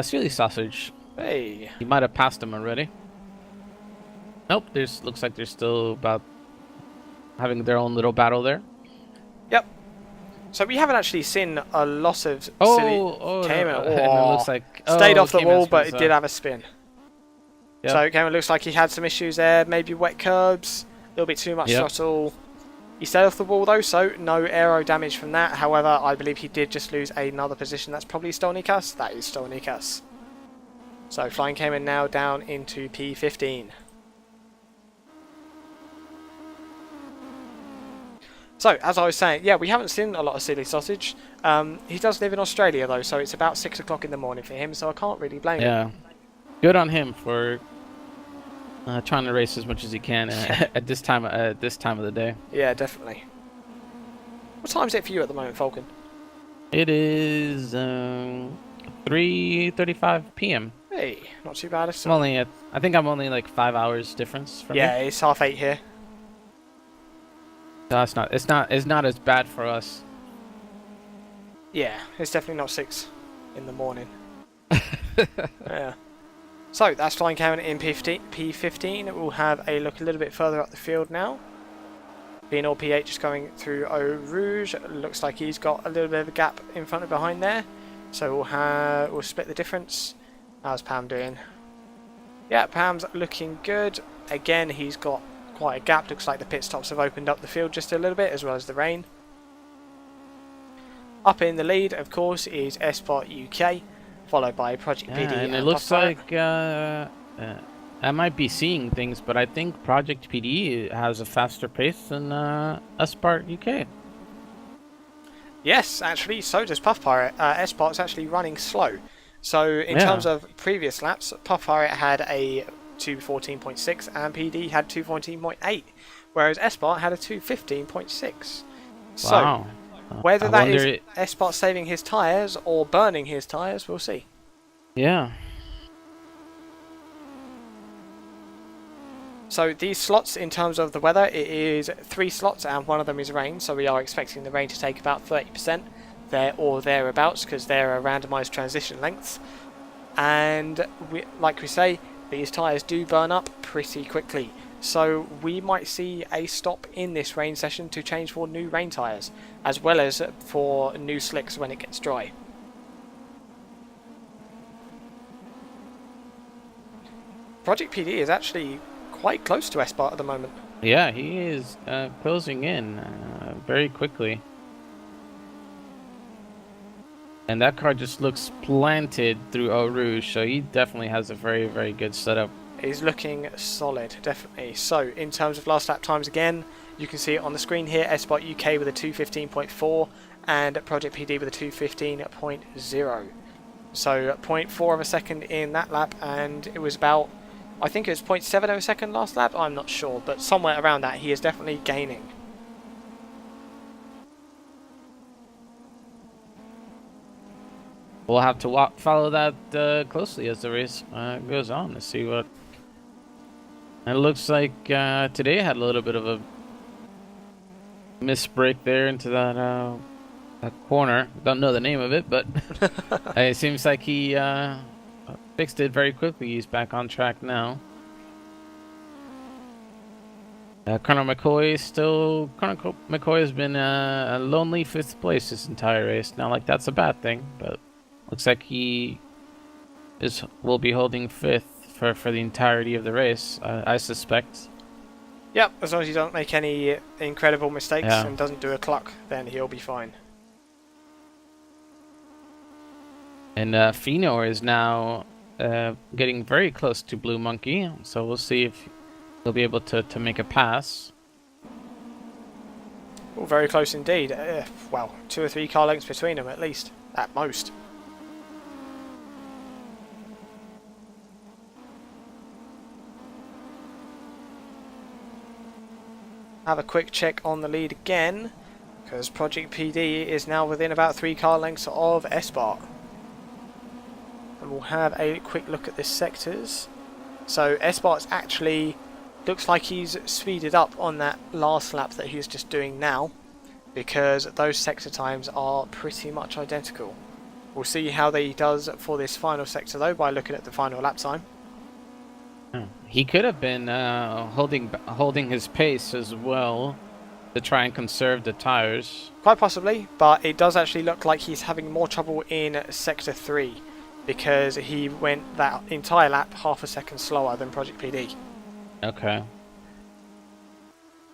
Silly Sausage. Hey. He might have passed him already. Nope, looks like they're still about having their own little battle there. Yep. So we haven't actually seen a lot of Silly Cayman. And it looks like stayed off the Cayman's wall, but it was, did have a spin. Yep. So Cayman looks like he had some issues there. Maybe wet curbs, a little bit too much throttle. He stayed off the wall though, so no aero damage from that. However, I believe he did just lose another position. That's probably Stolnikas. That is Stolnikas. So Flying Cayman now down into P15. So, as I was saying, yeah, we haven't seen a lot of Silly Sausage. He does live in Australia though, so it's about 6 o'clock in the morning for him, so I can't really blame him. Yeah. Good on him for trying to race as much as he can at this time of the day. Yeah, definitely. What time is it for you at the moment, Falcon? It is 3:35 p.m. Hey, not too bad at I'm all. only I think I'm only like 5 hours difference from Yeah, you. it's 8:30 here. So it's not as bad for us. Yeah, it's definitely not 6 in the morning. Yeah. So that's Flying Cayman in P15. We'll have a look a little bit further up the field now. Beanor P8 just going through Eau Rouge. Looks like he's got a little bit of a gap in front and behind there. So we'll split the difference. How's Pam doing? Yeah, Pam's looking good. Again, he's got quite a gap. Looks like the pit stops have opened up the field just a little bit, as well as the rain. Up in the lead, of course, is Espot UK, followed by Project PD. And it looks like I might be seeing things, but I think Project PD has a faster pace than Espot UK. Yes, actually, so does Puff Pirate. Espot's actually running slow. So in terms of previous laps, Puff Pirate had a 2:14.6 and PD had 2:14.8, whereas Espot had a 2:15.6. So Wow. whether I that wonder is Espot saving his tyres or burning his tyres, we'll see. Yeah. So these slots, in terms of the weather, it is 3 slots and one of them is rain, so we are expecting the rain to take about 30% there or thereabouts, because they're a randomised transition lengths. And like we say, these tyres do burn up pretty quickly, so we might see a stop in this rain session to change for new rain tyres, as well as for new slicks when it gets dry. Project PD is actually quite close to Espot at the moment. Yeah, he is closing in very quickly. And that car just looks planted through Eau Rouge, so he definitely has a very, very good setup. He's looking solid, definitely. So, in terms of last lap times again, you can see it on the screen here, Espot UK with a 2:15.4 and Project PD with a 2:15.0. So, 0.4 of a second in that lap, and it was about I think it was 0.7 of a second last lap. I'm not sure, but somewhere around that, he is definitely gaining. We'll have to follow that closely as the race goes on to see what. It looks like today had a little bit of a misbreak there into that corner. Don't know the name of it, but it seems like he fixed it very quickly. He's back on track now. Colonel McCoy Colonel McCoy has been a lonely 5th place this entire race. Not like that's a bad thing, but looks like he will be holding 5th for the entirety of the race, I suspect. Yep, as long as he doesn't make any incredible mistakes Yeah. and doesn't do a cluck, then he'll be fine. And Fino is now getting very close to Blue Monkey, so we'll see if he'll be able to make a pass. Well, very close indeed. Well, 2 or 3 car lengths between them at least, at most. Have a quick check on the lead again, because Project PD is now within about 3 car lengths of Espart. And we'll have a quick look at the sectors. So Espart's actually looks like he's speeded up on that last lap that he's just doing now, because those sector times are pretty much identical. We'll see how he does for this final sector though by looking at the final lap time. He could have been holding his pace as well to try and conserve the tires. Quite possibly, but it does actually look like he's having more trouble in sector 3, because he went that entire lap half a second slower than Project PD. Okay.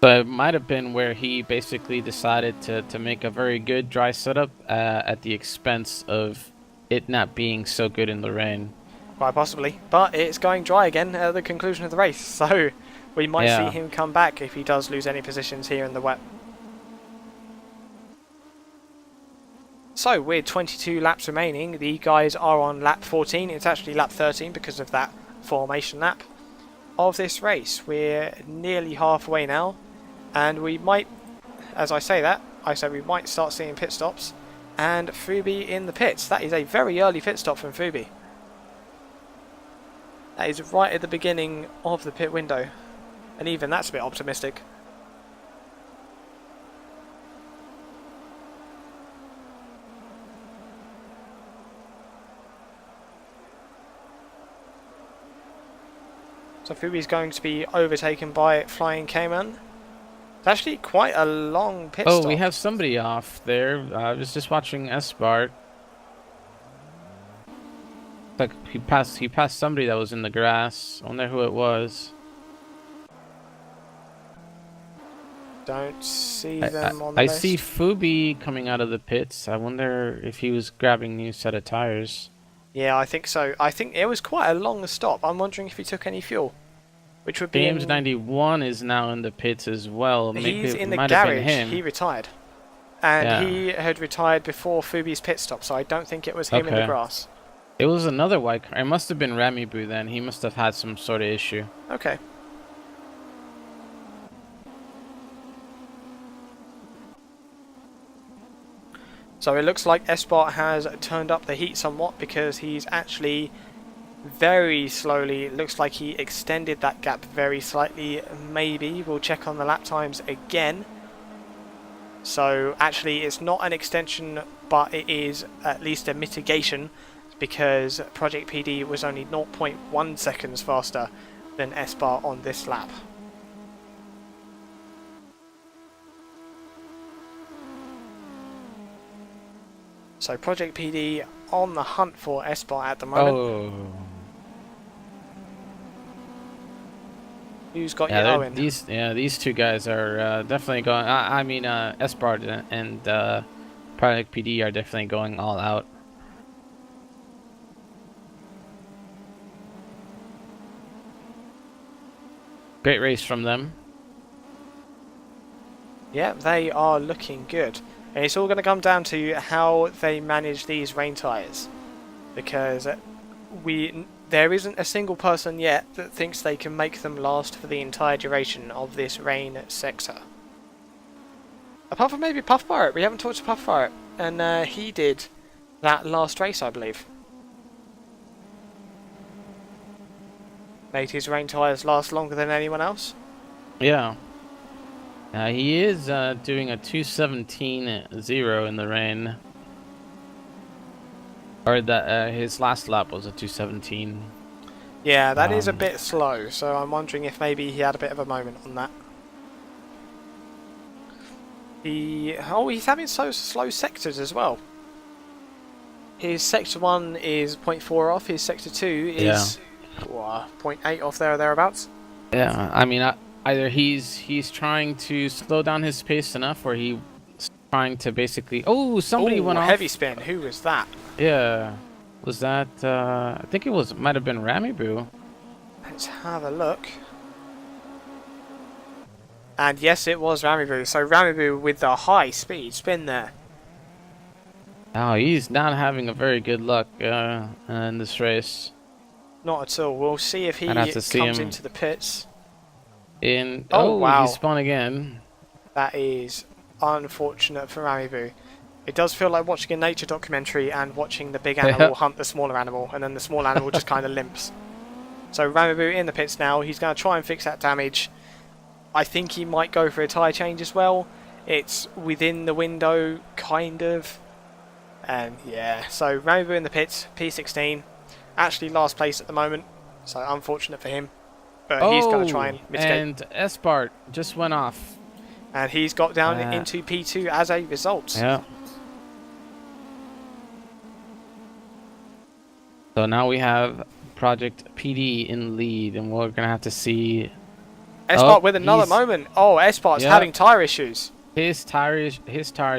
So it might have been where he basically decided to make a very good dry setup at the expense of it not being so good in the rain. Quite possibly, but it's going dry again at the conclusion of the race, so we might see him come back if he does lose any positions here in the wet. So with 22 laps remaining, the guys are on lap 14. It's actually lap 13 because of that formation lap of this race. We're nearly halfway now, and we might, as I say that, I said we might start seeing pit stops, and Fubi in the pits. That is a very early pit stop from Fubi. That is right at the beginning of the pit window, and even that's a bit optimistic. So Fubi's going to be overtaken by Flying Cayman. It's actually quite a long pit stop. Oh, we have somebody off there. I was just watching Espart. Like he passed somebody that was in the grass. I wonder who it was. Don't see them on the I list. see Fubi coming out of the pits. I wonder if he was grabbing a new set of tires. Yeah, I think so. I think it was quite a long stop. I'm wondering if he took any fuel, which would be James 91 is now in the pits as well. Maybe he's it in the might have been garage. him. He retired, and Yeah. he had retired before Fubi's pit stop, so I don't think it was him in the Okay. grass. It was another white car. It must have been Ramibu then. He must have had some sort of issue. Okay. So it looks like Espart has turned up the heat somewhat, because he's actually very slowly, it looks like he extended that gap very slightly. Maybe we'll check on the lap times again. So actually it's not an extension, but it is at least a mitigation, because Project PD was only 0.1 seconds faster than Espart on this lap. So Project PD on the hunt for Espart at the moment. Oh. Who's got you, Yeah, Owen? these two guys are definitely going. I mean, Espart and Project PD are definitely going all out. Great race from them. Yeah, they are looking good. And it's all going to come down to how they manage these rain tyres. Because there isn't a single person yet that thinks they can make them last for the entire duration of this rain sector. Apart from maybe Puff Pirate. We haven't talked to Puff Pirate, and he did that last race, I believe. Made his rain tyres last longer than anyone else. Yeah. He is doing a 2:17.0 in the rain. Or that his last lap was a 2:17. Yeah, that is a bit slow, so I'm wondering if maybe he had a bit of a moment on that. He's having so slow sectors as well. His sector 1 is 0.4 off, his sector 2 is 0.8 off there or thereabouts. Yeah, I mean, either he's trying to slow down his pace enough, or he's trying to basically... Oh, somebody went off. Heavy spin. Who was that? Yeah. Was that... I think it might have been Ramiboo. Let's have a look. And yes, it was Ramiboo. So Ramiboo with the high speed spin there. Oh, he's not having a very good luck in this race. Not at all. We'll see if he comes into the pits. Wow. He spun again. That is unfortunate for Ramiboo. It does feel like watching a nature documentary and watching the big animal hunt the smaller animal, and then the small animal just kind of limps. So Ramiboo in the pits now. He's going to try and fix that damage. I think he might go for a tyre change as well. It's within the window, kind of. And yeah, so Ramiboo in the pits, P16. Actually last place at the moment, so unfortunate for him. But he's going to try and mitigate. And Espart just went off. And he's got down into P2 as a result. Yeah. So now we have Project PD in lead, and we're going to have to see... Espart with another moment. Oh, Espart's having tyre issues. His tires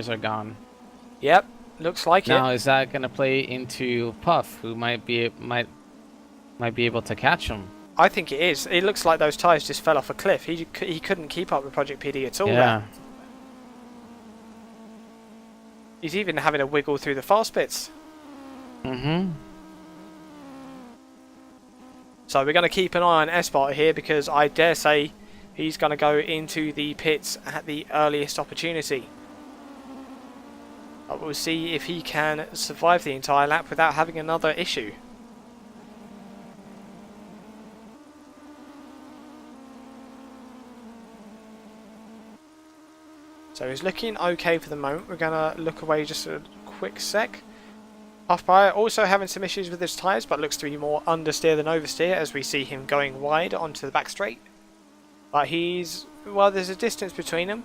are gone. Yep. Looks like now, is that going to play into Puff, who might be able to catch him? I think it is. It looks like those tyres just fell off a cliff. He couldn't keep up with Project PD at all. Yeah. There. He's even having a wiggle through the fast bits. Mm-hmm. So we're going to keep an eye on Espart here, because I dare say he's going to go into the pits at the earliest opportunity. But we'll see if he can survive the entire lap without having another issue. So he's looking okay for the moment. We're going to look away just a quick sec. Puff Pirate also having some issues with his tyres, but looks to be more understeer than oversteer, as we see him going wide onto the back straight. But there's a distance between them.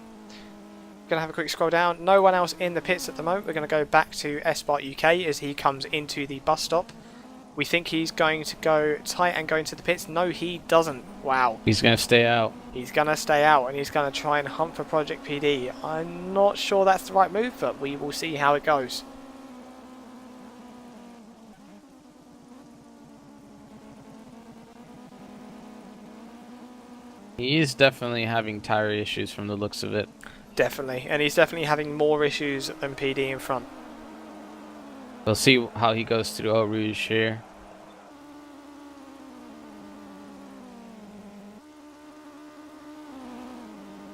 Going to have a quick scroll down. No one else in the pits at the moment. We're going to go back to Espart UK as he comes into the bus stop. We think he's going to go tight and go into the pits. No, he doesn't. Wow. He's going to stay out. He's going to stay out, and he's going to try and hunt for Project PD. I'm not sure that's the right move, but we will see how it goes. He is definitely having tyre issues from the looks of it. Definitely, and he's definitely having more issues than PD in front. We'll see how he goes through Eau Rouge here.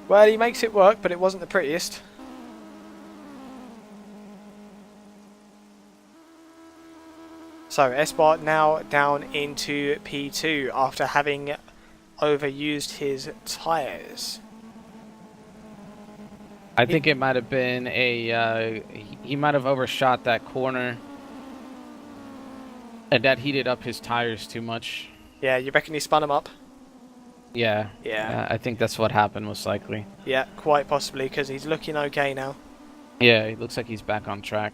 Well, he makes it work, but it wasn't the prettiest. So Espart now down into P2 after having overused his tyres. I think it might have been he might have overshot that corner, and that heated up his tires too much. Yeah, you reckon he spun them up? Yeah. Yeah. I think that's what happened, most likely. Yeah, quite possibly, because he's looking okay now. Yeah, it looks like he's back on track.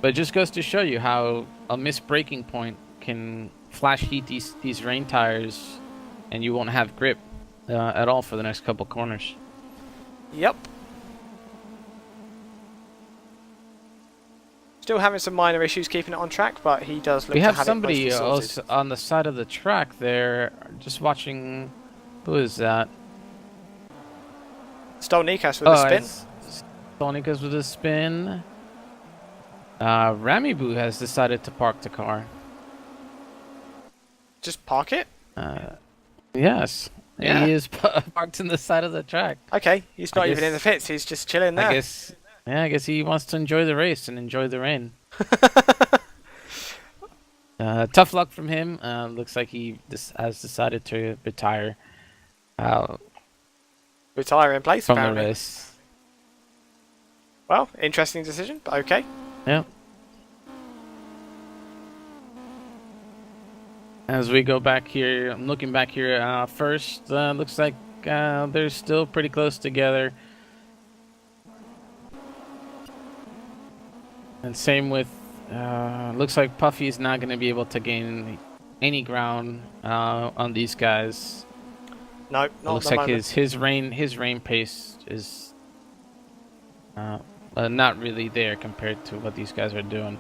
But it just goes to show you how a missed braking point can flash heat these rain tires, and you won't have grip at all for the next couple corners. Yep. Still having some minor issues keeping it on track, but he does look to have it somebody mostly else sorted. on the side of the track there, just watching. Who is that? Stolnikas with a spin. Stolnikas with a spin. Ramy Boo has decided to park the car. Just park it? Yes. Yeah. He is parked in the side of the track. Okay, he's not even in the guess- pits, he's just chilling there. I guess he wants to enjoy the race and enjoy the rain. Tough luck from him. Looks like he has decided to retire Retire in place, from the apparently. race. Well, interesting decision, but okay. Yeah. As we go back here, I'm looking back here first. Looks like they're still pretty close together. And same with, looks like Puffy is not going to be able to gain any ground on these guys. No, It not looks at the like moment. his rain pace is not really there compared to what these guys are doing.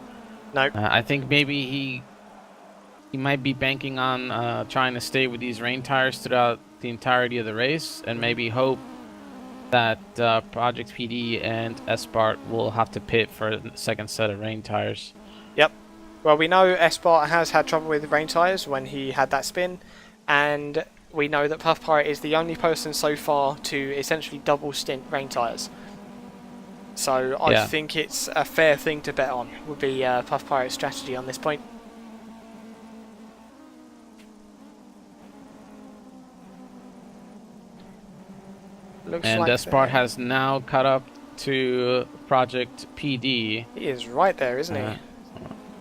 No. I think maybe he might be banking on trying to stay with these rain tires throughout the entirety of the race, and maybe hope that Project PD and Espart will have to pit for a second set of rain tires. Yep. Well, we know Espart has had trouble with rain tyres when he had that spin, and we know that Puff Pirate is the only person so far to essentially double stint rain tyres. So I Yeah. think it's a fair thing to bet on, would be Puff Pirate's strategy on this point. Looks And like Espart has now caught up to Project PD. he is right there, isn't he? They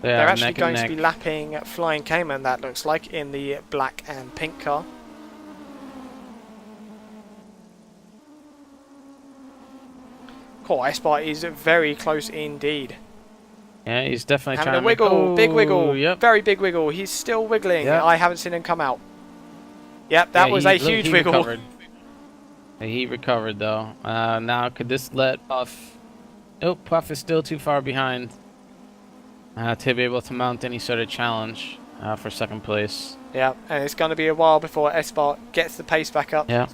They're are actually neck and going to neck. be lapping Flying Cayman, that looks like, in the black and pink car. Cool, Espart is very close indeed. Yeah, he's definitely Having trying a wiggle, to make... big wiggle, Yep. very big wiggle. He's still wiggling. Yep. I haven't seen him come out. Yep, that Yeah, was he- a look, huge he wiggle. recovered. He recovered though. Now could this let Puff? Nope, Puff is still too far behind to be able to mount any sort of challenge for second place. Yeah, and it's going to be a while before Espart gets the pace back up Yeah.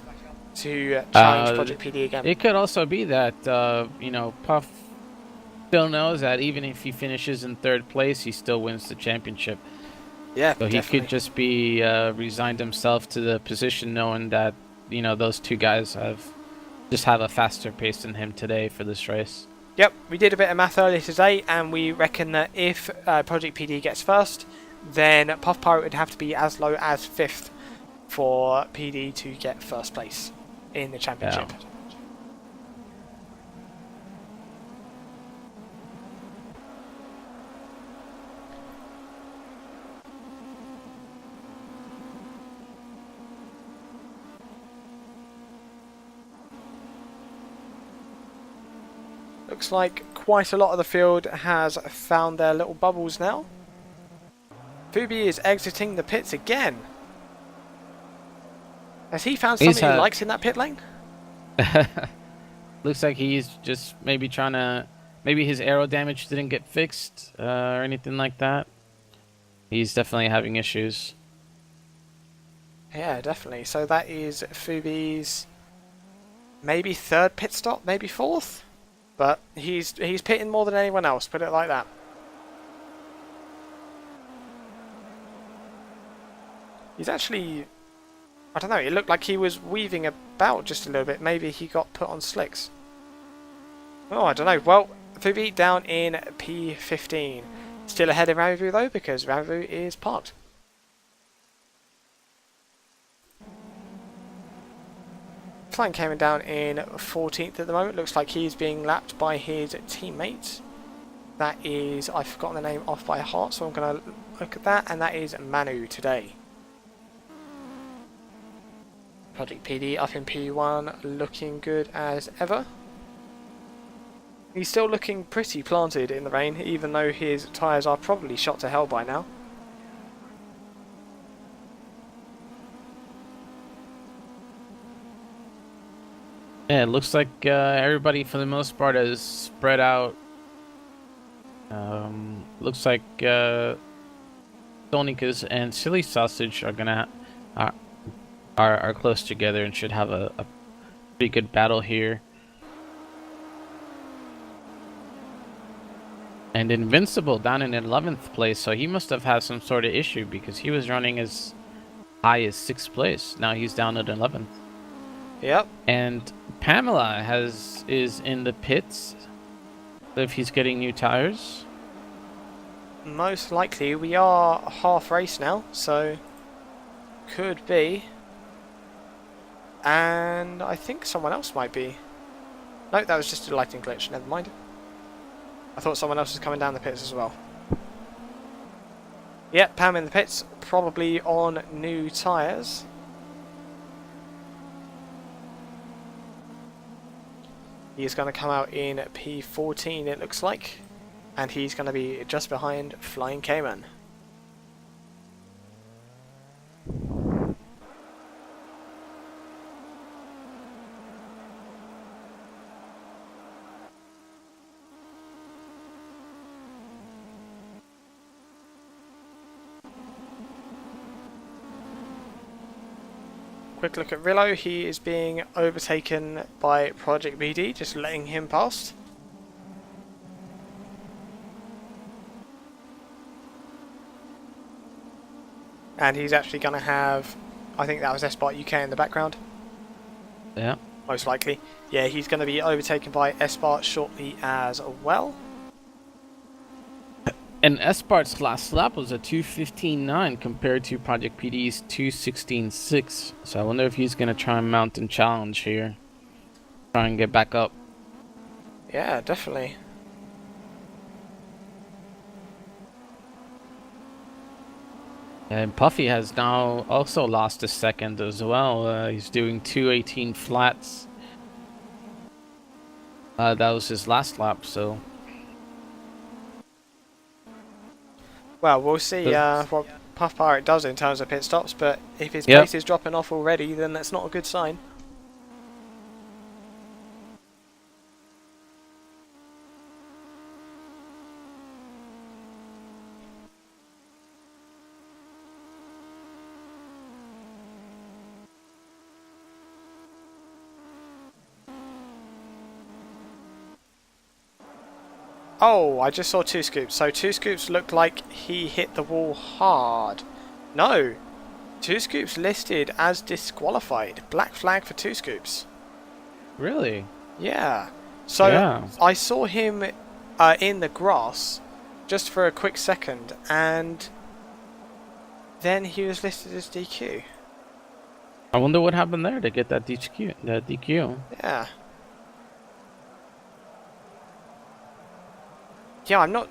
to challenge Uh, Project PD again. It could also be that Puff still knows that even if he finishes in third place, he still wins the championship. Yeah, So he definitely. could just be resigned himself to the position, knowing that those two guys have a faster pace than him today for this race. Yep, we did a bit of math earlier today, and we reckon that if Project PD gets first, then Puff Pirate would have to be as low as 5th for PD to get first place in the championship. Looks like quite a lot of the field has found their little bubbles now. Fubi is exiting the pits again. Has he found something he likes in that pit lane? Looks like he's just maybe trying to... Maybe his aero damage didn't get fixed or anything like that. He's definitely having issues. Yeah, definitely. So that is Fubi's maybe 3rd pit stop, maybe 4th? But he's pitting more than anyone else, put it like that. He's actually... I don't know, it looked like he was weaving about just a little bit. Maybe he got put on slicks. Oh, I don't know. Well, Fubi down in P15. Still ahead of Ravu though, because Ravu is parked. Flying Cayman down in 14th at the moment. Looks like he's being lapped by his teammate. That is, I've forgotten the name off by heart, so I'm going to look at that, and that is Manu today. Project PD up in P1, looking good as ever. He's still looking pretty planted in the rain, even though his tyres are probably shot to hell by now. Yeah, it looks like everybody for the most part is spread out. Looks like Sonicas and Silly Sausage are close together and should have a pretty good battle here. And Invincible down in 11th place, so he must have had some sort of issue because he was running as high as 6th place. Now he's down at 11th. Yep. And Pamela is in the pits. If he's getting new tires. Most likely. We are half race now, so could be. And I think someone else might be. No, that was just a lighting glitch. Never mind. I thought someone else was coming down the pits as well. Yep, Pam in the pits, probably on new tyres. He's going to come out in P14, it looks like. And he's going to be just behind Flying Cayman. Quick look at Rillo, he is being overtaken by Project BD, just letting him past. And he's actually going to have, I think that was S-Bot UK in the background. Yeah. Most likely. Yeah, he's going to be overtaken by S-Bot shortly as well. And Espart's last lap was a 2:15.9 compared to Project PD's 2:16.6. So I wonder if he's going to try and mount and challenge here. Try and get back up. Yeah, definitely. And Puffy has now also lost a second as well. He's doing 2:18 flats. That was his last lap, so... Well, we'll see what Puff Pirate does in terms of pit stops, but if his Yep. pace is dropping off already, then that's not a good sign. Oh, I just saw two scoops. So two scoops looked like he hit the wall hard. No, two scoops listed as disqualified. Black flag for two scoops. Really? Yeah. So Yeah. I saw him in the grass just for a quick second, and then he was listed as DQ. I wonder what happened there to get that DQ. That DQ. Yeah. Yeah, I'm not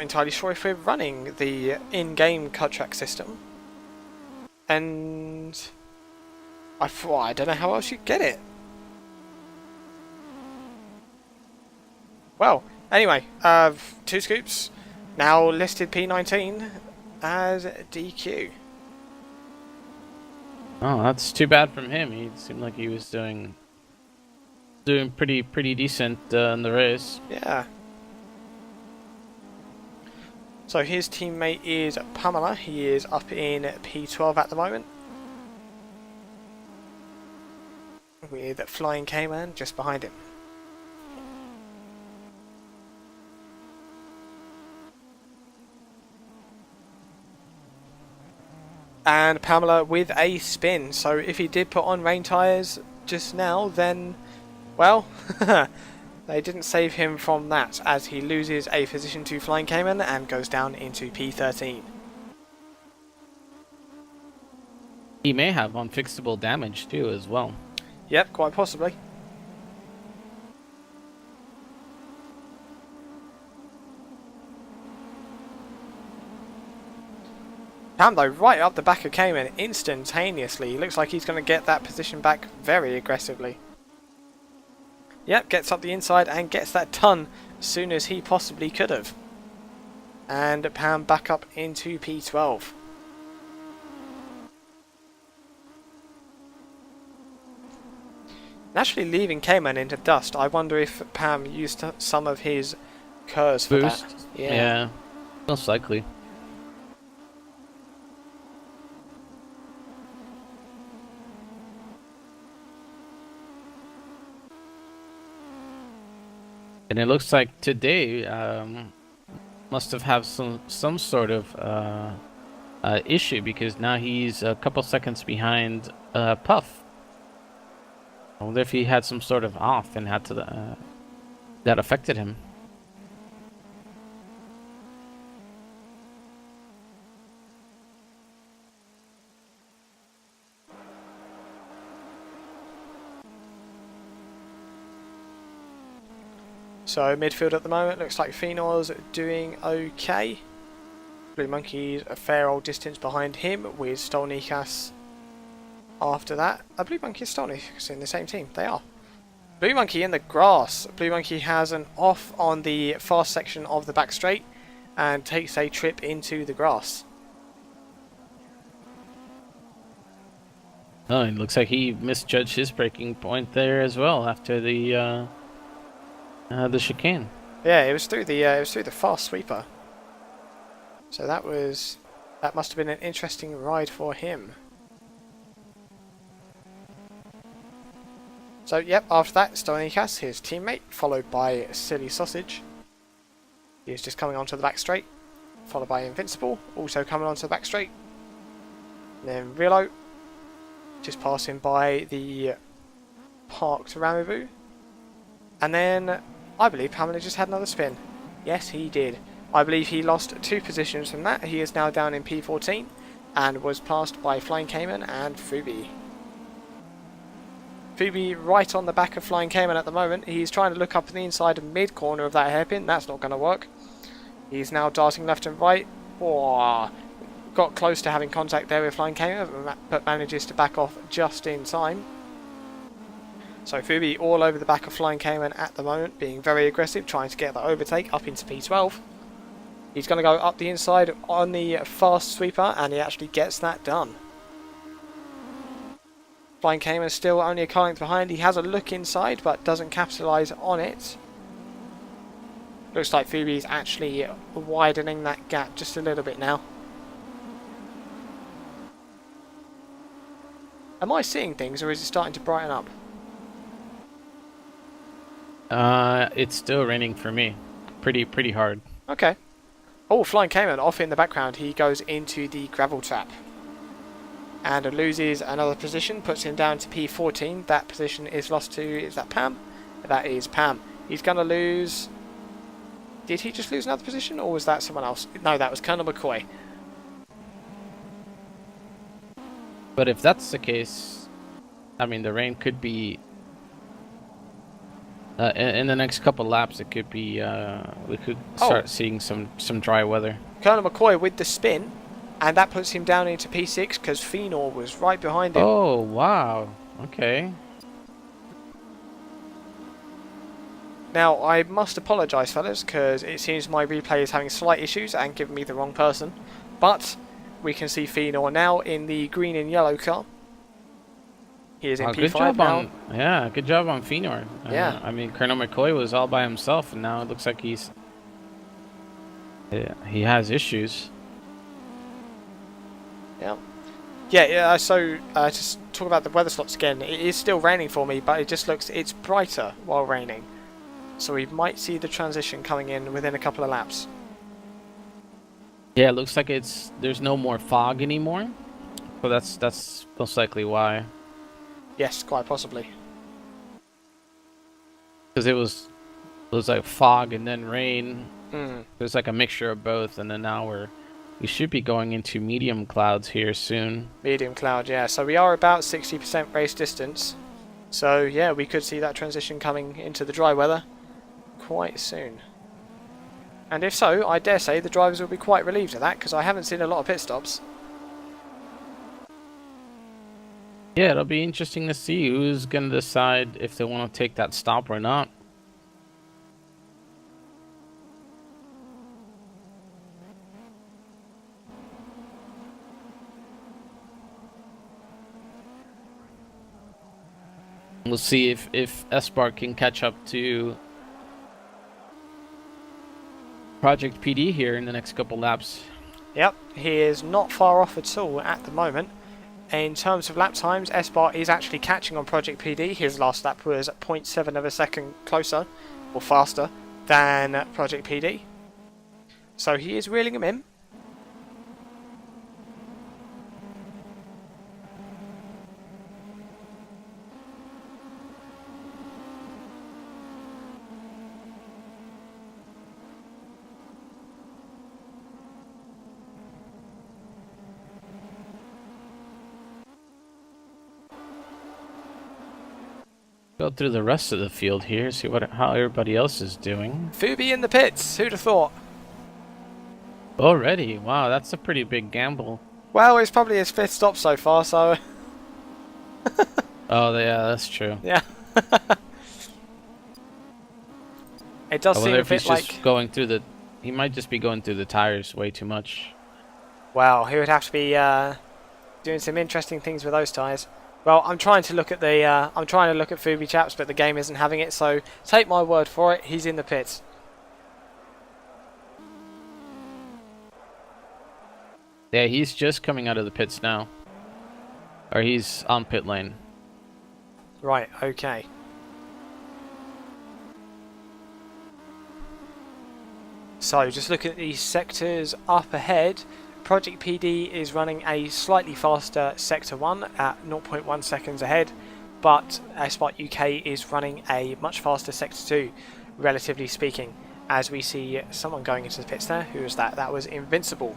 entirely sure if we're running the in-game cut track system. And I don't know how else you get it. Well, anyway, two scoops now listed P19 as DQ. Oh, that's too bad from him. He seemed like he was doing pretty decent in the race. Yeah. So his teammate is Pamela. He is up in P12 at the moment, with Flying Cayman just behind him. And Pamela with a spin. So if he did put on rain tyres just now, then, well, they didn't save him from that, as he loses a position to Flying Cayman and goes down into P13. He may have unfixable damage too, as well. Yep, quite possibly. Pam though, right up the back of Cayman instantaneously. Looks like he's going to get that position back very aggressively. Yep, gets up the inside and gets that done as soon as he possibly could have. And Pam back up into P12. Naturally leaving Cayman into dust, I wonder if Pam used some of his curse for Boost? that. Yeah, most likely. And it looks like today must have had some sort of issue, because now he's a couple seconds behind Puff. I wonder if he had some sort of off and had to that affected him. So midfield at the moment looks like Phenor's doing okay. Blue Monkey's a fair old distance behind him, with Stolnikas after that. Blue Monkey and Stolnikas in the same team. They are. Blue Monkey in the grass. Blue Monkey has an off on the fast section of the back straight and takes a trip into the grass. Oh, it looks like he misjudged his braking point there as well after the chicane. Yeah, it was through the fast sweeper. So that must have been an interesting ride for him. So yep, after that, Stolnikas, his teammate, followed by Silly Sausage. He is just coming onto the back straight, followed by Invincible, also coming onto the back straight. And then Rilo, just passing by the parked Ramibu. And then I believe Pamela just had another spin. Yes, he did. I believe he lost 2 positions from that. He is now down in P14 and was passed by Flying Cayman and Fubi. Fubi right on the back of Flying Cayman at the moment. He's trying to look up in the inside mid corner of that hairpin. That's not going to work. He's now darting left and right. Oh, got close to having contact there with Flying Cayman, but manages to back off just in time. So Fubi all over the back of Flying Cayman at the moment, being very aggressive, trying to get that overtake up into P12. He's going to go up the inside on the fast sweeper, and he actually gets that done. Flying Cayman is still only a car length behind. He has a look inside, but doesn't capitalise on it. Looks like Fubi is actually widening that gap just a little bit now. Am I seeing things, or is it starting to brighten up? It's still raining for me. Pretty hard. Okay. Oh, Flying Cayman off in the background. He goes into the gravel trap. And loses another position, puts him down to P14. That position is lost to, is that Pam? That is Pam. He's going to lose... Did he just lose another position, or was that someone else? No, that was Colonel McCoy. But if that's the case, I mean, the rain could be... in the next couple laps, it could be... we could start seeing some dry weather. Colonel McCoy with the spin. And that puts him down into P6 because Phenor was right behind him. Oh, wow. Okay. Now, I must apologise, fellas, because it seems my replay is having slight issues and giving me the wrong person. But we can see Phenor now in the green and yellow car. He is in P5 good job now. Yeah, good job on Phenor. Yeah. I mean, Colonel McCoy was all by himself, and now it looks like he has issues. Yeah, so just talk about the weather slots again. It is still raining for me, but it just looks, it's brighter while raining. So we might see the transition coming in within a couple of laps. Yeah, it looks like there's no more fog anymore. So that's most likely why. Yes, quite possibly. Because it was like fog and then rain. Mm. There's like a mixture of both, and then now we should be going into medium clouds here soon. Medium cloud, yeah. So we are about 60% race distance. So yeah, we could see that transition coming into the dry weather quite soon. And if so, I dare say the drivers will be quite relieved of that, because I haven't seen a lot of pit stops. Yeah, it'll be interesting to see who's going to decide if they want to take that stop or not. We'll see if Espark can catch up to Project PD here in the next couple laps. Yep, he is not far off at all at the moment. In terms of lap times, Espark is actually catching on Project PD. His last lap was 0.7 of a second closer or faster than Project PD. So he is reeling him in. Go through the rest of the field here, see how everybody else is doing. Fubi in the pits, who'd have thought? Already? Wow, that's a pretty big gamble. Well, it's probably his 5th stop so far, so... Oh, yeah, that's true. yeah. It does I seem wonder a if he's bit like... just going through the... He might just be going through the tires way too much. Wow, he would have to be doing some interesting things with those tyres. Well, I'm trying to look at the Fubi chaps, but the game isn't having it. So take my word for it, he's in the pits. Yeah, he's just coming out of the pits now, or he's on pit lane. Right. Okay. So just look at these sectors up ahead. Project PD is running a slightly faster Sector 1 at 0.1 seconds ahead, but Esport UK is running a much faster Sector 2, relatively speaking, as we see someone going into the pits there. Who was that? That was Invincible.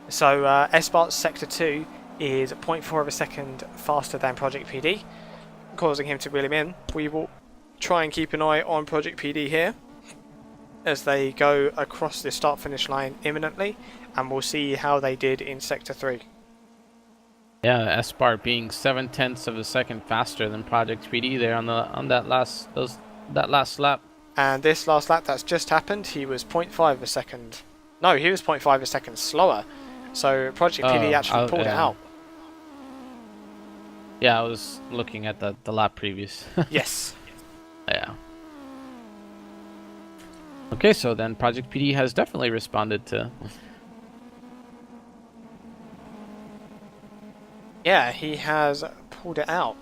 So Esport's Sector 2 is 0.4 of a second faster than Project PD, causing him to reel him in. We will try and keep an eye on Project PD here as they go across the start-finish line imminently, and we'll see how they did in Sector 3. Yeah, Espart being 0.7 of a second faster than Project PD there on that last lap. And this last lap that's just happened, he was 0.5 of a second. No, he was 0.5 of a second slower. So Project PD actually pulled it out. Yeah, I was looking at the lap previous. Yes. Yeah. Okay, so then Project PD has definitely responded to... Yeah, he has pulled it out.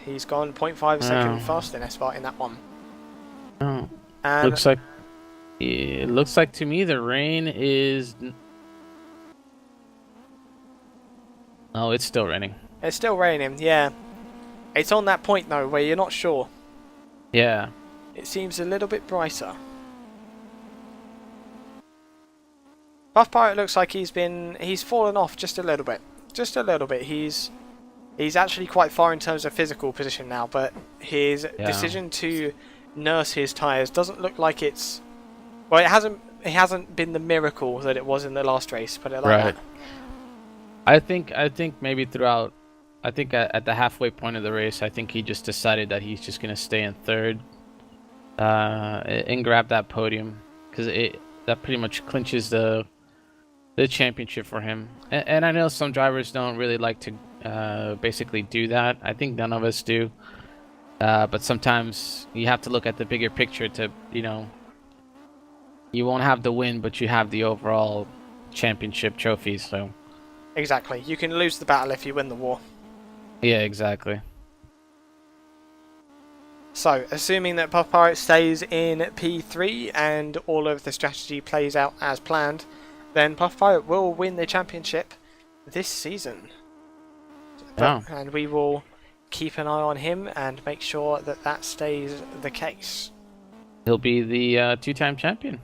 He's gone 0.5 a second faster than Esport in that one. Oh. And It looks like to me the rain is... Oh, it's still raining. It's still raining, yeah. It's on that point though where you're not sure. Yeah. It seems a little bit brighter. Buff Pirate looks like he's fallen off just a little bit. Just a little bit. He's actually quite far in terms of physical position now, but his decision to nurse his tyres doesn't look like it's... Well, it hasn't been the miracle that it was in the last race, put it like that. I think maybe throughout, I think at the halfway point of the race, I think he just decided that he's just going to stay in third and grab that podium, because that pretty much clinches the championship for him. And I know some drivers don't really like to basically do that. I think none of us do. But sometimes you have to look at the bigger picture to, you won't have the win, but you have the overall championship trophy, so... Exactly. You can lose the battle if you win the war. Yeah, exactly. So, assuming that Puff Pirate stays in P3 and all of the strategy plays out as planned, then Puff Pirate will win the championship this season. And we will keep an eye on him and make sure that that stays the case. He'll be the two-time champion.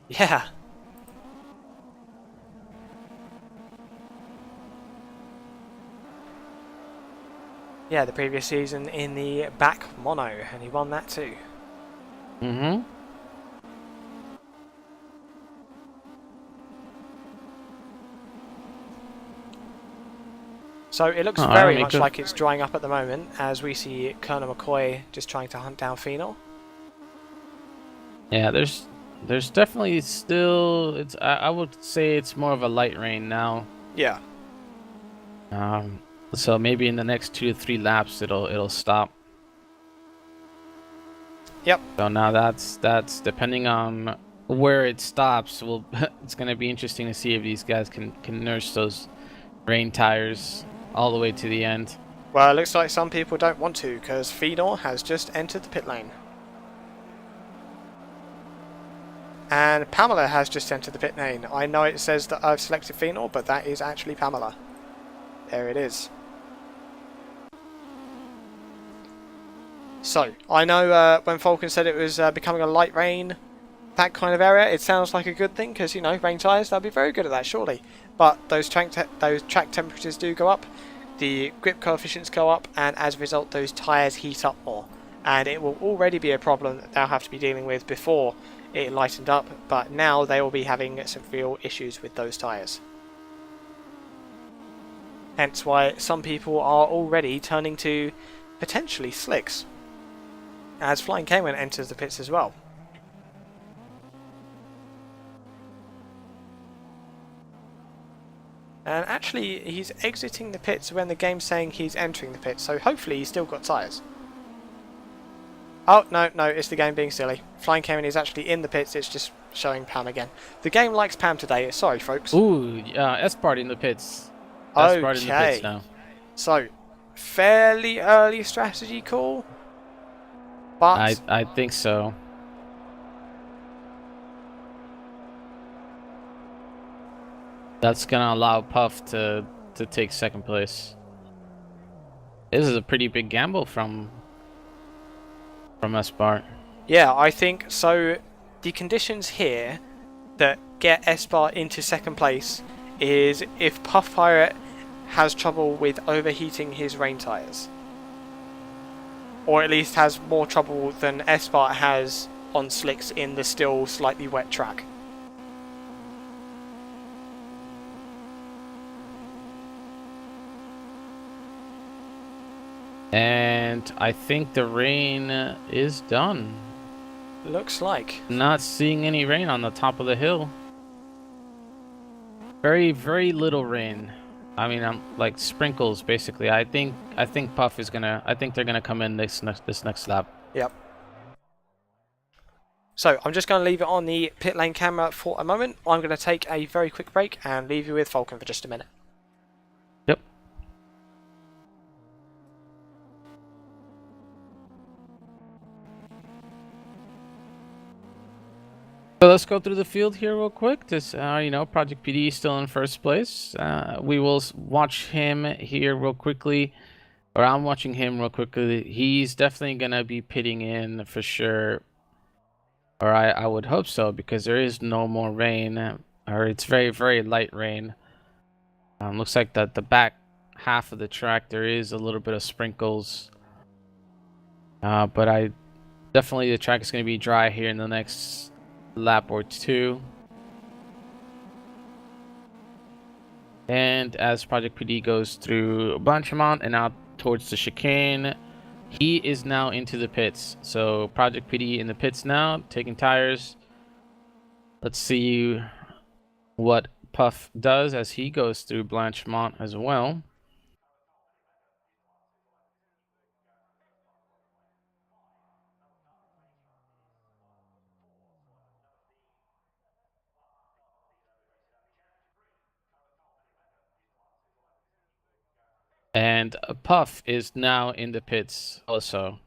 Yeah. Yeah, the previous season in the back mono, and he won that too. Mm-hmm. So it looks very much like it's drying up at the moment, as we see Colonel McCoy just trying to hunt down Phenol. Yeah, there's definitely still... I would say it's more of a light rain now. Yeah. So maybe in the next 2 to 3 laps it'll stop. Yep. So now that's depending on where it stops. It's gonna be interesting to see if these guys can nurse those rain tires all the way to the end. Well, it looks like some people don't want to, because Fedor has just entered the pit lane. And Pamela has just entered the pit lane. I know it says that I've selected Phenol, but that is actually Pamela. There it is. So, I know when Falcon said it was becoming a light rain, that kind of area, it sounds like a good thing, because, you know, rain tyres, they'll be very good at that, surely. But those track temperatures do go up, the grip coefficients go up, and as a result, those tyres heat up more. And it will already be a problem that they'll have to be dealing with before it lightened up, but now they will be having some real issues with those tyres. Hence why some people are already turning to potentially slicks, as Flying Cayman enters the pits as well. And actually he's exiting the pits when the game's saying he's entering the pits, so hopefully he's still got tyres. Oh, no, it's the game being silly. Flying Cayman is actually in the pits, it's just showing Pam again. The game likes Pam today, sorry folks. Ooh, Espart in the pits. Espart in the pits now. So, fairly early strategy call, but... I think so. That's going to allow Puff to take second place. This is a pretty big gamble from Espart. Yeah, I think so. The conditions here that get Espart into second place is if Puff Pirate has trouble with overheating his rain tyres, or at least has more trouble than Espart has on slicks in the still slightly wet track. And I think the rain is done. Looks like. Not seeing any rain on the top of the hill. Very, very little rain. I mean, like sprinkles basically. I think Puff is gonna. I think they're gonna come in this next lap. Yep. So I'm just going to leave it on the pit lane camera for a moment. I'm going to take a very quick break and leave you with Falcon for just a minute. Yep. So let's go through the field here real quick. This, you know, Project PD is still in first place. We will watch him here real quickly, or I'm watching him real quickly. He's definitely gonna be pitting in for sure, or I would hope so, because there is no more rain, or it's very, very light rain. Looks like that the back half of the track there is a little bit of sprinkles, but definitely the track is gonna be dry here in the next lap or two. And as Project PD goes through Blanchimont and out towards the chicane, he is now into the pits. So Project PD in the pits now, taking tires. Let's see what Puff does as he goes through Blanchimont as well. And Puff is now in the pits also.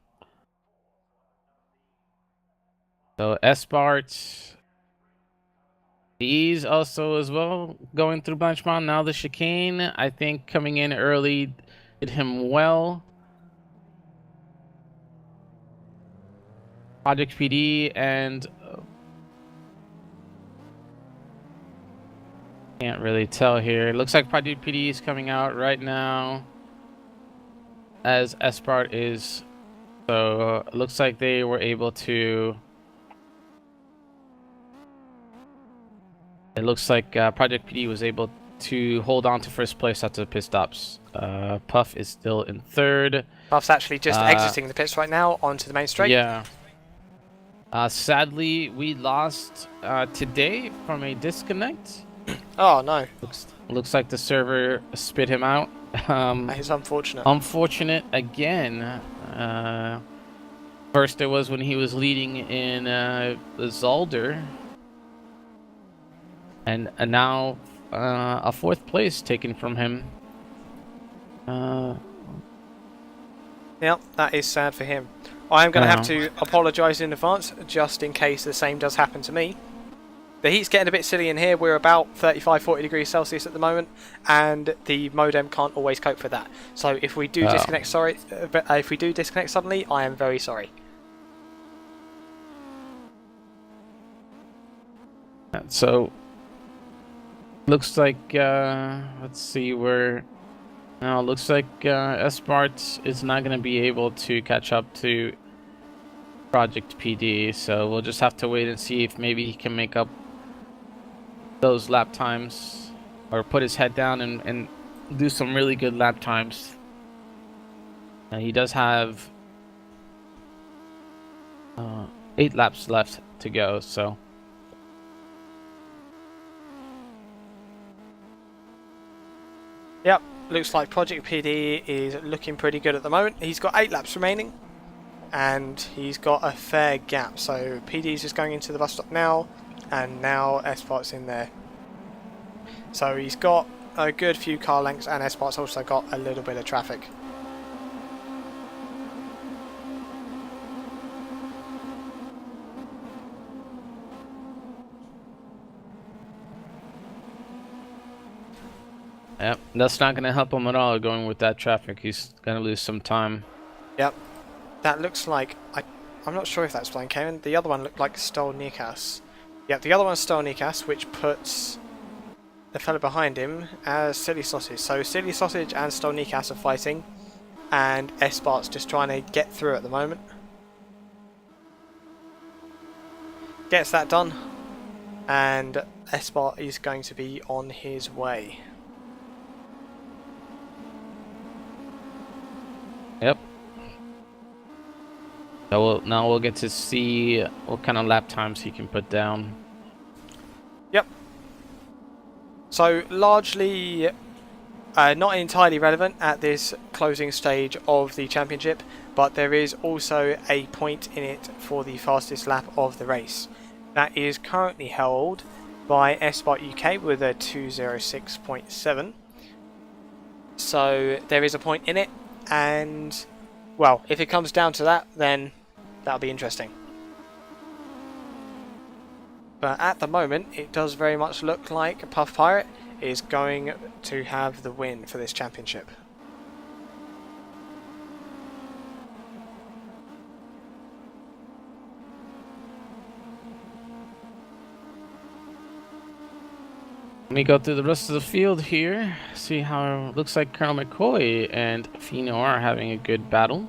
So Espart, he's also as well going through Blanchimont. Now the chicane, I think coming in early did him well. Project PD and can't really tell here. It looks like Project PD is coming out right now, as Espart is. So it looks like they were able to. It looks like Project PD was able to hold on to first place after the pit stops. Puff is still in third. Puff's actually just exiting the pits right now onto the main straight. Yeah. Sadly, we lost today from a disconnect. Oh no. Looks like the server spit him out. That is unfortunate. Unfortunate again. First it was when he was leading in the Zalder. And now a fourth place taken from him. Yep, that is sad for him. I am going to have to apologise in advance, just in case the same does happen to me. The heat's getting a bit silly in here. We're about 35-40 degrees Celsius at the moment, and the modem can't always cope for that. So if we do disconnect, if we do disconnect suddenly, I am very sorry. So looks like let's see where. Now looks like Espart is not going to be able to catch up to Project PD, so we'll just have to wait and see if maybe he can make up those lap times, or put his head down and do some really good lap times. He does have 8 laps left to go, so. Yep, looks like Project PD is looking pretty good at the moment. He's got 8 laps remaining, and he's got a fair gap. So PD's just going into the bus stop now, and now Espart's in there. So he's got a good few car lengths, and Espart's also got a little bit of traffic. Yep, that's not going to help him at all going with that traffic. He's going to lose some time. Yep, that looks like... I'm not sure if that's Blind Cayman. The other one looked like Stolnikas. Yep, the other one's Stolnikas, which puts the fellow behind him as Silly Sausage. So Silly Sausage and Stolnikas are fighting, and Espart's just trying to get through at the moment. Gets that done, and Espart is going to be on his way. Yep. So now we'll get to see what kind of lap times he can put down. Yep. So largely not entirely relevant at this closing stage of the championship, but there is also a point in it for the fastest lap of the race. That is currently held by Espart UK with a 2:06.7. So there is a point in it, and well, if it comes down to that, then that'll be interesting. But at the moment, it does very much look like Puff Pirate is going to have the win for this championship. Let me go through the rest of the field here, see how it looks like Colonel McCoy and Fino are having a good battle.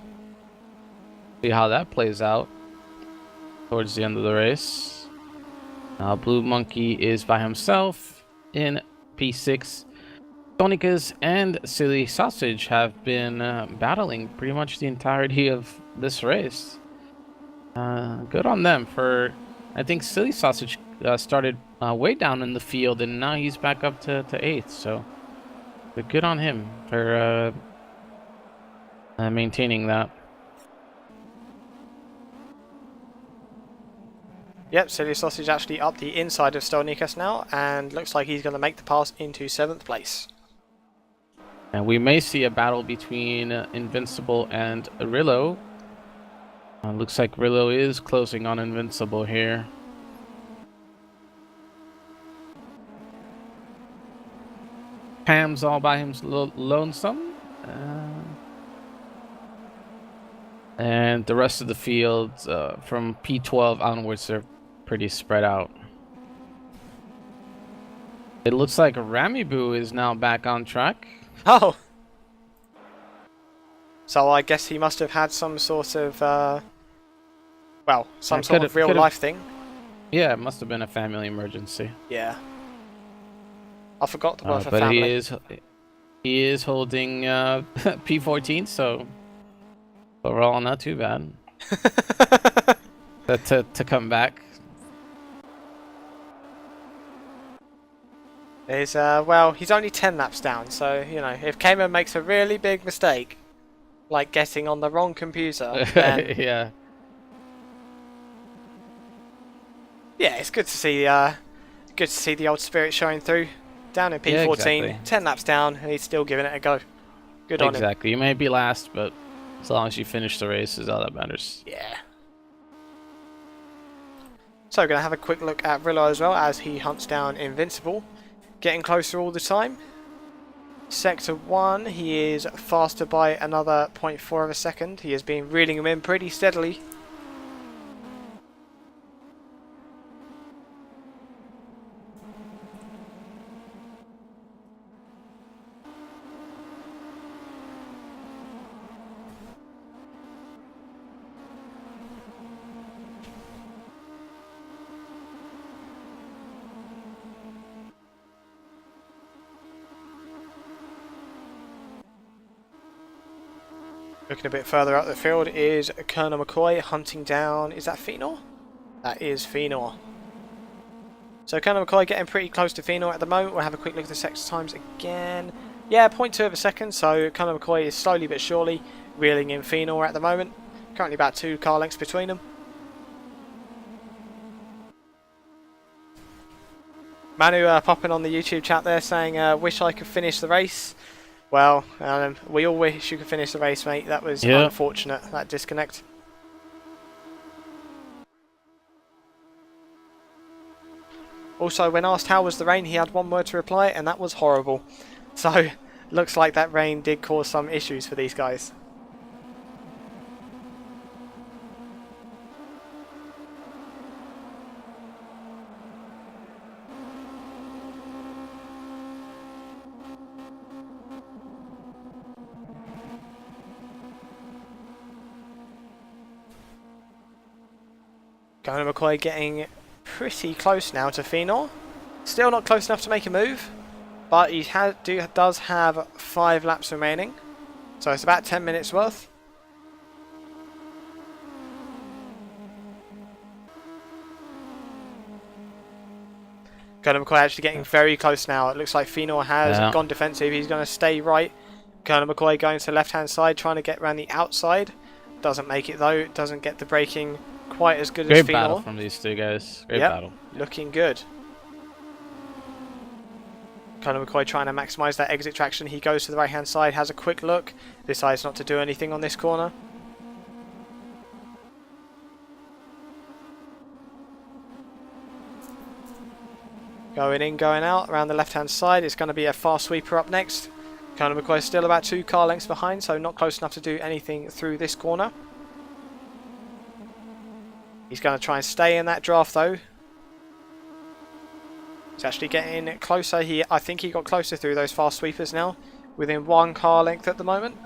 See how that plays out towards the end of the race. Now Blue Monkey is by himself in P6. Tonikas and Silly Sausage have been battling pretty much the entirety of this race. Good on them for... I think Silly Sausage started way down in the field, and now he's back up to 8th, so good on him for maintaining that. Yep, Silly Sausage actually up the inside of Stolnikas now, and looks like he's going to make the pass into 7th place. And we may see a battle between Invincible and Rillo. Looks like Rillo is closing on Invincible here. Pam's all by him lonesome. And the rest of the field from P12 onwards are pretty spread out. It looks like Ramiboo is now back on track. Oh! So I guess he must have had some sort of, well, some sort of real life thing. Yeah, it must have been a family emergency. Yeah. I forgot the word for family. But he is holding P14, so overall not too bad. to come back. Is well, he's only 10 laps down, so you know, if Cayman makes a really big mistake, like getting on the wrong computer, then yeah, it's good to see the old spirit showing through. Down in P14, yeah, exactly. 10 laps down, and he's still giving it a go. Good on him. Exactly. You may be last, but as long as you finish the race is all that matters. Yeah. So we're going to have a quick look at Rillo as well as he hunts down Invincible. Getting closer all the time. Sector 1, he is faster by another 0.4 of a second. He has been reeling him in pretty steadily. Looking a bit further up the field is Colonel McCoy hunting down, is that Phenor? That is Phenor. So Colonel McCoy getting pretty close to Phenor at the moment. We'll have a quick look at the sector times again. Yeah, 0.2 of a second, so Colonel McCoy is slowly but surely reeling in Phenor at the moment. Currently about 2 car lengths between them. Manu popping on the YouTube chat there saying, wish I could finish the race. Well, we all wish you could finish the race, mate. That was unfortunate, that disconnect. Also, when asked how was the rain, he had one word to reply, and that was horrible. So, looks like that rain did cause some issues for these guys. Colonel McCoy getting pretty close now to Phenor. Still not close enough to make a move, but he does have 5 laps remaining, so it's about 10 minutes worth. Colonel McCoy actually getting very close now. It looks like Phenor has gone defensive. He's going to stay right. Colonel McCoy going to the left hand side, trying to get around the outside. Doesn't make it though. Doesn't get the braking quite as good as Phenor. Great battle from these two guys. Great battle. Looking good. Colonel McCoy trying to maximise that exit traction. He goes to the right hand side, has a quick look, decides not to do anything on this corner. Going in, going out, around the left hand side. It's going to be a fast sweeper up next. Colonel McCoy is still about 2 car lengths behind, so not close enough to do anything through this corner. He's going to try and stay in that draft though. He's actually getting closer. I think he got closer through those fast sweepers now. Within 1 car length at the moment.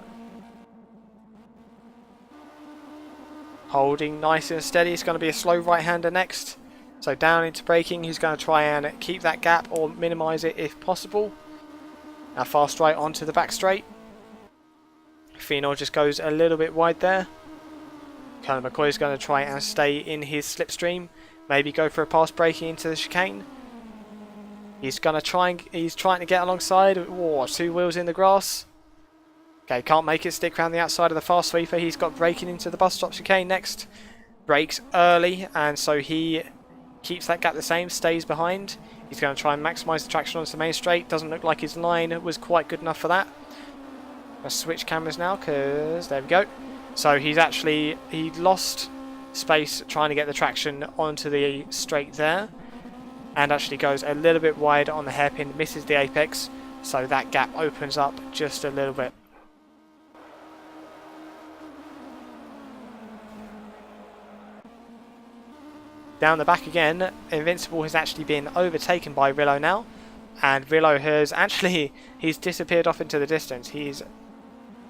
Holding nice and steady. It's going to be a slow right-hander next. So down into braking. He's going to try and keep that gap or minimise it if possible. Now fast right onto the back straight. Phenor just goes a little bit wide there. Colonel McCoy is going to try and stay in his slipstream. Maybe go for a pass braking into the chicane. He's trying to get alongside. Whoa, 2 wheels in the grass. Okay, can't make it stick around the outside of the fast sweeper. He's got braking into the bus stop chicane next. Brakes early, and so he keeps that gap the same, stays behind. He's going to try and maximise the traction onto the main straight. Doesn't look like his line was quite good enough for that. Let's switch cameras now, because there we go. So he lost space trying to get the traction onto the straight there, and actually goes a little bit wide on the hairpin, misses the apex, so that gap opens up just a little bit. Down the back again, Invincible has actually been overtaken by Rillo now, and Rillo he's disappeared off into the distance. He's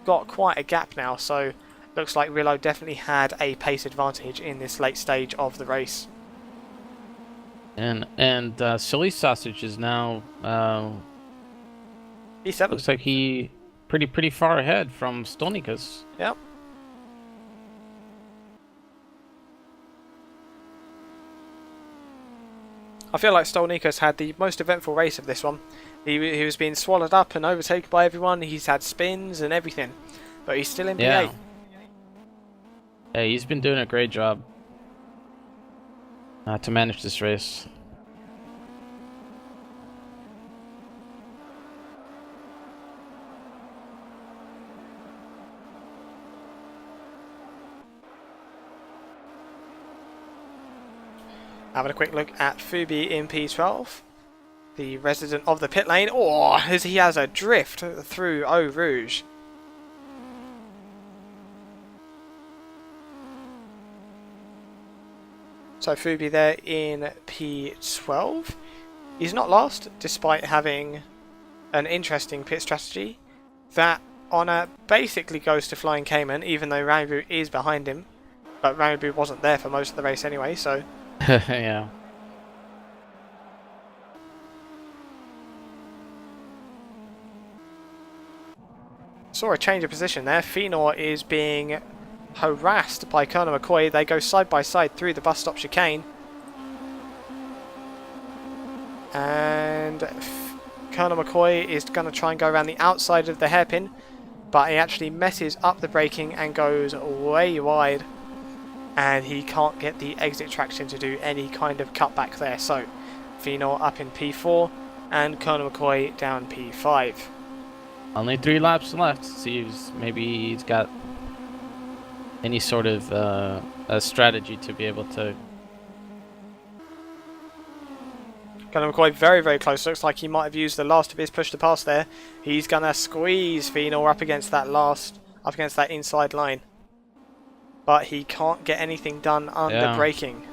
got quite a gap now, so looks like Rillo definitely had a pace advantage in this late stage of the race. And Silly Sausage is now P7. looks like he pretty far ahead from Stonikas. Yep. I feel like Stolnikas had the most eventful race of this one. He was being swallowed up and overtaken by everyone. He's had spins and everything, but he's still in P8. Yeah, he's been doing a great job to manage this race. Having a quick look at Fubi in P12, the resident of the pit lane. Oh, as he has a drift through Eau Rouge. So Fubi there in P12. He's not lost, despite having an interesting pit strategy. That honour basically goes to Flying Cayman, even though Rambo is behind him. But Rambo wasn't there for most of the race anyway, so... Yeah. Saw a change of position there. Fenor is being harassed by Colonel McCoy. They go side by side through the bus stop chicane. And Colonel McCoy is going to try and go around the outside of the hairpin, but he actually messes up the braking and goes way wide, and he can't get the exit traction to do any kind of cutback there. So Fenor up in P4 and Colonel McCoy down P5. Only 3 laps left. See if maybe he's got any sort of a strategy to be able to. Colonel McCoy very, very close. Looks like he might have used the last of his push to pass there. He's gonna squeeze Fenor up against that inside line, but he can't get anything done under braking.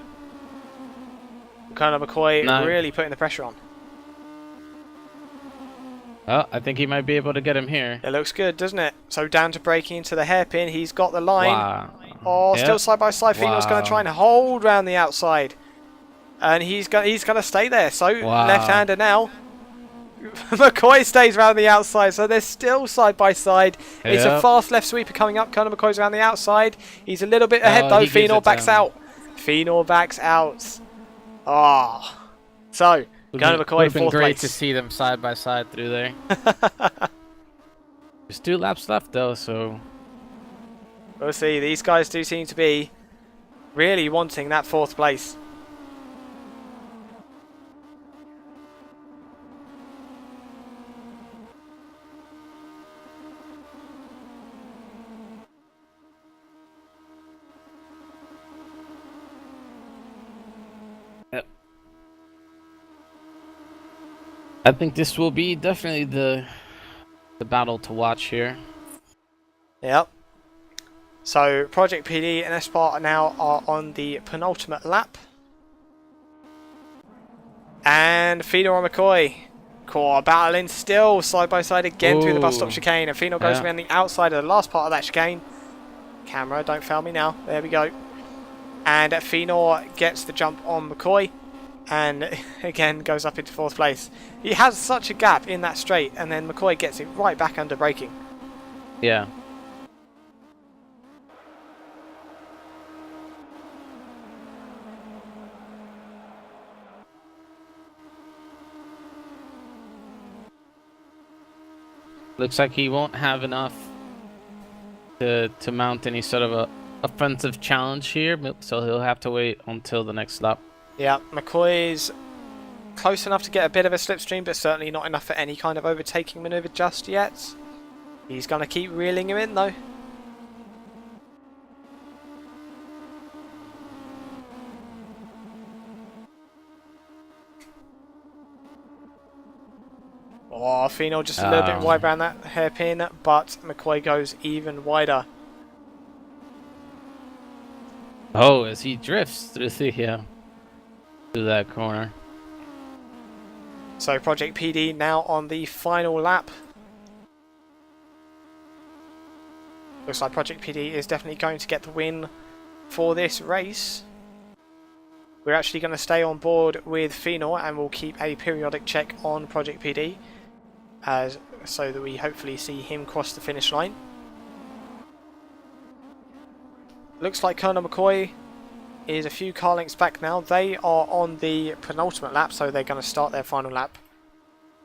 Colonel McCoy really putting the pressure on. Oh, I think he might be able to get him here. It looks good, doesn't it? So down to braking into the hairpin. He's got the line. Wow. Oh, still side by side. Fenor's going to try and hold round the outside, and he's going to stay there. So left-hander now. McCoy stays around the outside, so they're still side by side. It's a fast left sweeper coming up. Colonel McCoy's around the outside. He's a little bit ahead though. Fenor backs out. Fenor backs out. Ah, so Colonel McCoy fourth place. Been great to see them side by side through there. There's 2 laps left though, so we'll see. These guys do seem to be really wanting that 4th place. I think this will be definitely the battle to watch here. Yep. So Project PD and Espar now are on the penultimate lap. And Fenor and McCoy battling still side by side again through the bus stop chicane. And Fenor goes around the outside of the last part of that chicane. Camera, don't fail me now. There we go. And Fenor gets the jump on McCoy. And again goes up into 4th place. He has such a gap in that straight, and then McCoy gets it right back under braking. Yeah. Looks like he won't have enough to mount any sort of a offensive challenge here, so he'll have to wait until the next lap. Yeah, McCoy's close enough to get a bit of a slipstream, but certainly not enough for any kind of overtaking manoeuvre just yet. He's going to keep reeling him in though. Oh, Fenor just a little bit wide around that hairpin, but McCoy goes even wider. Oh, as he drifts through through that corner. So Project PD now on the final lap. Looks like Project PD is definitely going to get the win for this race. We're actually going to stay on board with Fenor and we'll keep a periodic check on Project PD so that we hopefully see him cross the finish line. Looks like Colonel McCoy is a few car lengths back now. They are on the penultimate lap, so they're going to start their final lap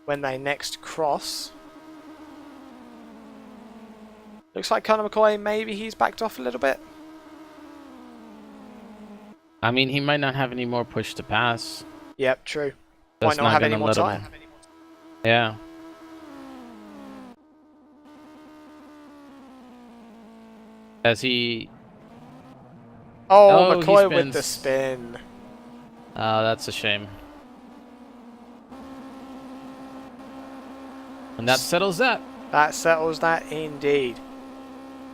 when they next cross. Looks like Colonel McCoy, maybe he's backed off a little bit. I mean, he might not have any more push to pass. Yep, true. That's Might not have any more let time. Yeah. As he... Oh, McCoy he with the spin. Oh, that's a shame. And that settles that. That settles that indeed.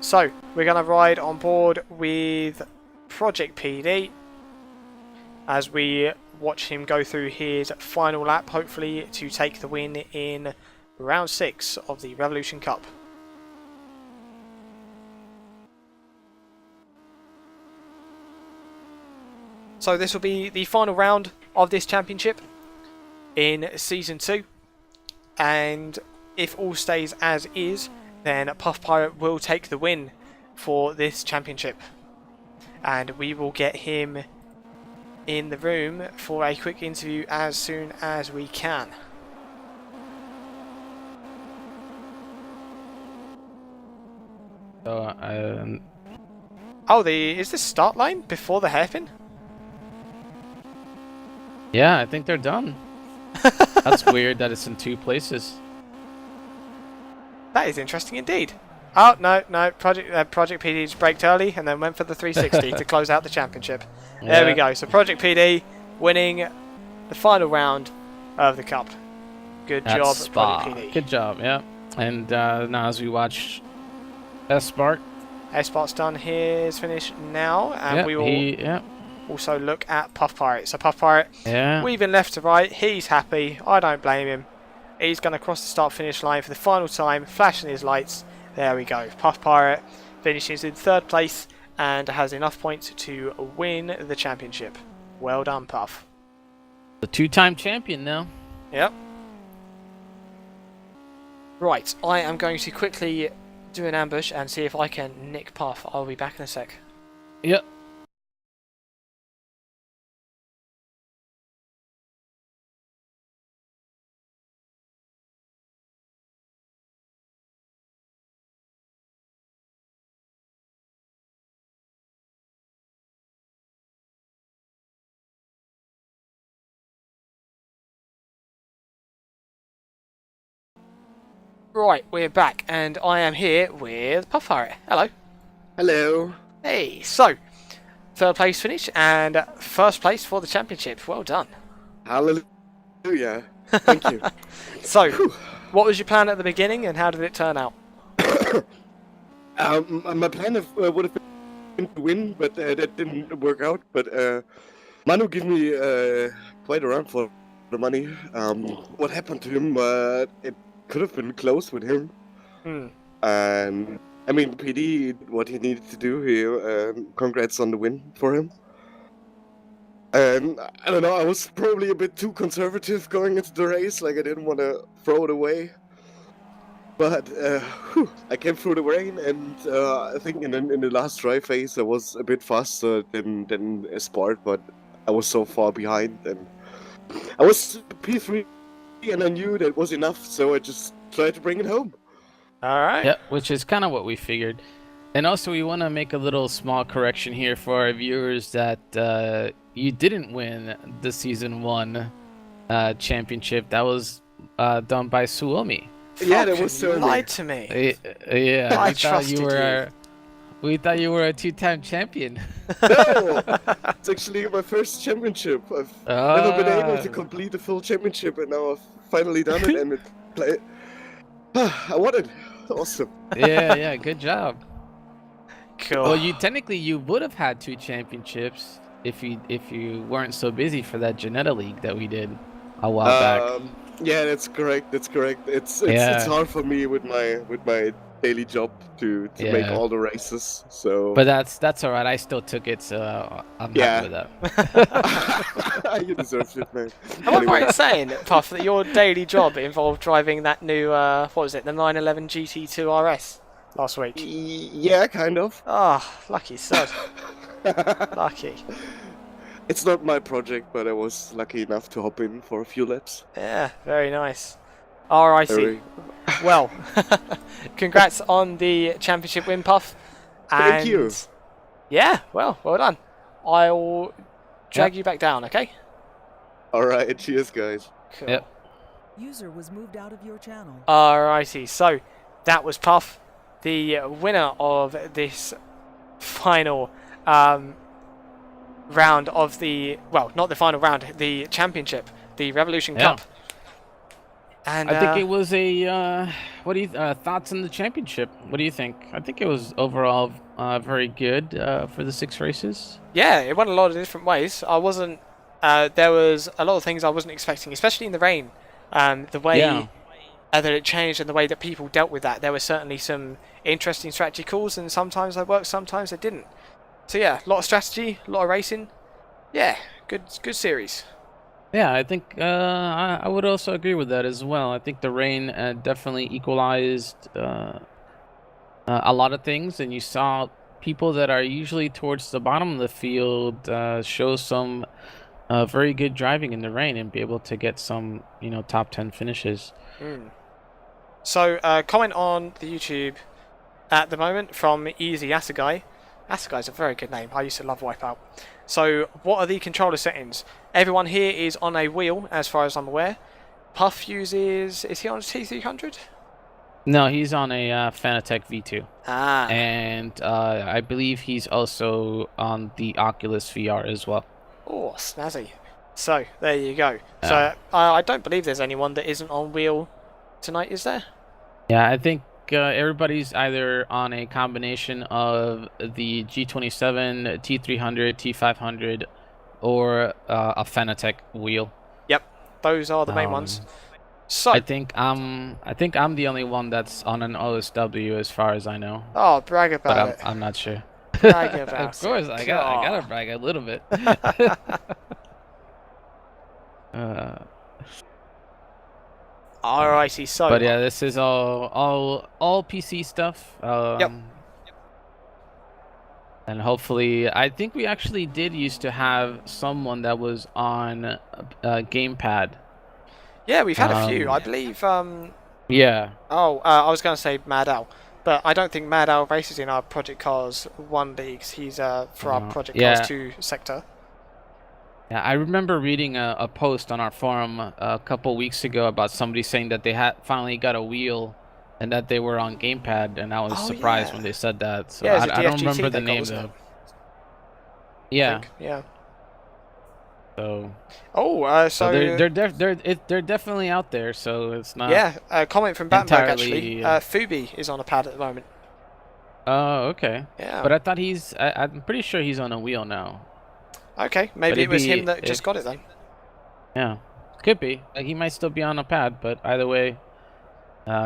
So, we're going to ride on board with Project PD as we watch him go through his final lap, hopefully to take the win in round 6 of the Revolution Cup. So this will be the final round of this championship in Season 2, and if all stays as is, then Puff Pirate will take the win for this championship, and we will get him in the room for a quick interview as soon as we can. So, Oh, is this start line before the hairpin? yeah, I think they're done. That's weird that it's in 2 places. That is interesting indeed. Oh, no, Project PD just braked early and then went for the 360 to close out the championship. There we go. So Project PD winning the final round of the cup. Good That's job, Spa. Project PD. Good job, yeah. And now as we watch S-Spark. S-Spark's done his finish now, and we will also look at Puff Pirate. So Puff Pirate, weaving left to right, he's happy. I don't blame him. He's going to cross the start-finish line for the final time, flashing his lights. There we go. Puff Pirate finishes in 3rd place and has enough points to win the championship. Well done, Puff. The 2-time champion now. Yep. Right, I am going to quickly do an ambush and see if I can nick Puff. I'll be back in a sec. Yep. Right, we're back, and I am here with Puff Pirate. Hello. Hello. Hey, so 3rd place finish and 1st place for the championship. Well done. Hallelujah. Thank you. So, what was your plan at the beginning, and how did it turn out? My plan would have been to win, but that didn't work out. But Manu gave me quite a run for the money. What happened to him? It could have been close with him. And I mean, PD, what he needed to do here. Congrats on the win for him. And I don't know, I was probably a bit too conservative going into the race, like I didn't want to throw it away. But I came through the rain, and I think in the last dry phase I was a bit faster than Spart, but I was so far behind, and I was P3, and I knew that was enough, so I just tried to bring it home. Alright. Yeah, which is kind of what we figured. And also, we want to make a little small correction here for our viewers that you didn't win the Season 1 championship. That was done by Suomi. Yeah, that was so lied to me. Yeah, I trusted you. We thought you were a 2-time champion. No! It's actually my first championship. I've never been able to complete the full championship, and now I've finally done it, and I won it. Awesome. Yeah, good job. Cool. Well, you would have had 2 championships if you weren't so busy for that Janetta League that we did a while back. Yeah, that's correct. It's hard for me with my daily job to make all the races. So, but that's all right. I still took it, so I'm happy with that. You deserved it, man. Am I right in saying, Puff, that your daily job involved driving that new what was it, the 911 GT2 RS last week? Yeah, kind of. Ah, lucky sod. Lucky. It's not my project, but I was lucky enough to hop in for a few laps. Yeah, very nice. Alrighty. Well, congrats on the championship win, Puff. And Thank you. Yeah, well done. I'll drag you back down, okay? Alright, cheers, guys. Cool. Yep. User was moved out of your channel. Alrighty, so that was Puff, the winner of this final round of the, well, not the final round, the championship, the Revolution Yeah. Cup. And I think it was a. What do you thoughts on the championship? What do you think? I think it was overall very good for the 6 races. yeah, it went a lot of different ways. I wasn't. There was a lot of things I wasn't expecting, especially in the rain. The way Yeah. that it changed and the way that people dealt with that. There were certainly some interesting strategy calls, and sometimes they worked, sometimes they didn't. So yeah, a lot of strategy, a lot of racing. Yeah, good series. Yeah, I think I would also agree with that as well. I think the rain definitely equalized a lot of things, and you saw people that are usually towards the bottom of the field show some very good driving in the rain and be able to get some, top 10 finishes. So, comment on the YouTube at the moment from Easy Asagai. Asagai's a very good name. I used to love Wipeout. So, what are the controller settings? Everyone here is on a wheel, as far as I'm aware. Puff uses... Is he on a T300? No, he's on a Fanatec V2. Ah. And I believe he's also on the Oculus VR as well. Oh, snazzy. So, there you go. Yeah. So, I don't believe there's anyone that isn't on wheel tonight, is there? Yeah, I think everybody's either on a combination of the G27, T300, T500, or a Fanatec wheel. Yep, those are the main ones. So, I think I'm the only one that's on an OSW as far as I know. oh, brag about But it. I'm not sure. Brag about Of course, it. I gotta brag a little bit. Alrighty, so. But yeah, this is all PC stuff. Yep. And hopefully, I think we actually did used to have someone that was on gamepad. Yeah, we've had a few. I believe. Yeah. Oh, I was going to say Mad Al, but I don't think Mad Al races in our Project Cars 1 leagues. He's for our Project Cars 2 sector. Yeah, I remember reading a post on our forum a couple weeks ago about somebody saying that they had finally got a wheel and that they were on gamepad, and I was surprised when they said that. So Yeah, I don't remember the name though. Yeah. Yeah. So. Oh, so they're definitely out there. So it's not. Yeah, a comment from Battenberg actually. entirely, Fubi is on a pad at the moment. Oh, okay. Yeah. But I thought I'm pretty sure he's on a wheel now. Okay, maybe it was him that just got it then. Yeah, could be. He might still be on a pad, but either way,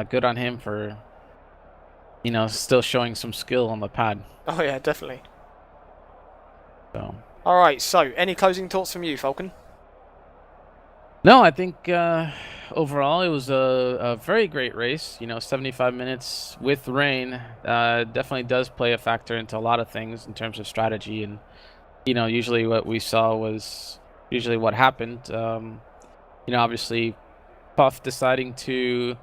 good on him for, still showing some skill on the pad. Oh yeah, definitely. So. All right. So, any closing thoughts from you, Falcon? No, I think overall it was a very great race. 75 minutes with rain definitely does play a factor into a lot of things in terms of strategy, and usually what we saw was usually what happened. Obviously, Puff deciding to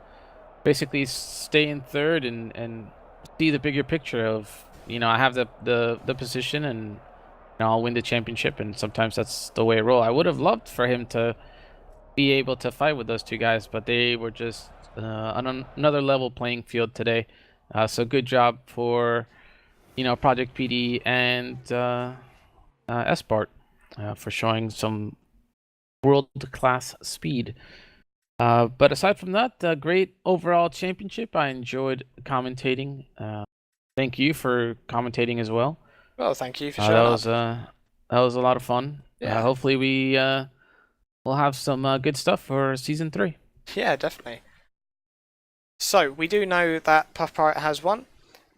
basically stay in third and see the bigger picture of I have the position and I'll win the championship, and sometimes that's the way I roll. I would have loved for him to be able to fight with those two guys, but they were just on another level playing field today. So good job for Project PD and Espart for showing some world-class speed. But aside from that, great overall championship. I enjoyed commentating. Thank you for commentating as well. Well, thank you for showing that was a lot of fun. Yeah. Hopefully we will have some good stuff for season 3. Yeah, definitely. So we do know that Puff Pirate has won,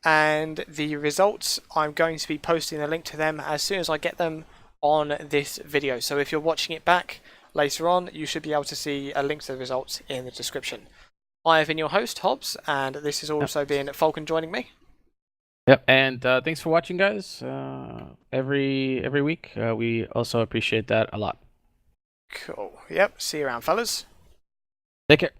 and the results, I'm going to be posting a link to them as soon as I get them on this video. So if you're watching it back later on, you should be able to see a link to the results in the description. I have been your host, Hobbs, and this has also been Falcon joining me. Yep, and thanks for watching, guys. Every week, we also appreciate that a lot. Cool. Yep. See you around, fellas. Take care.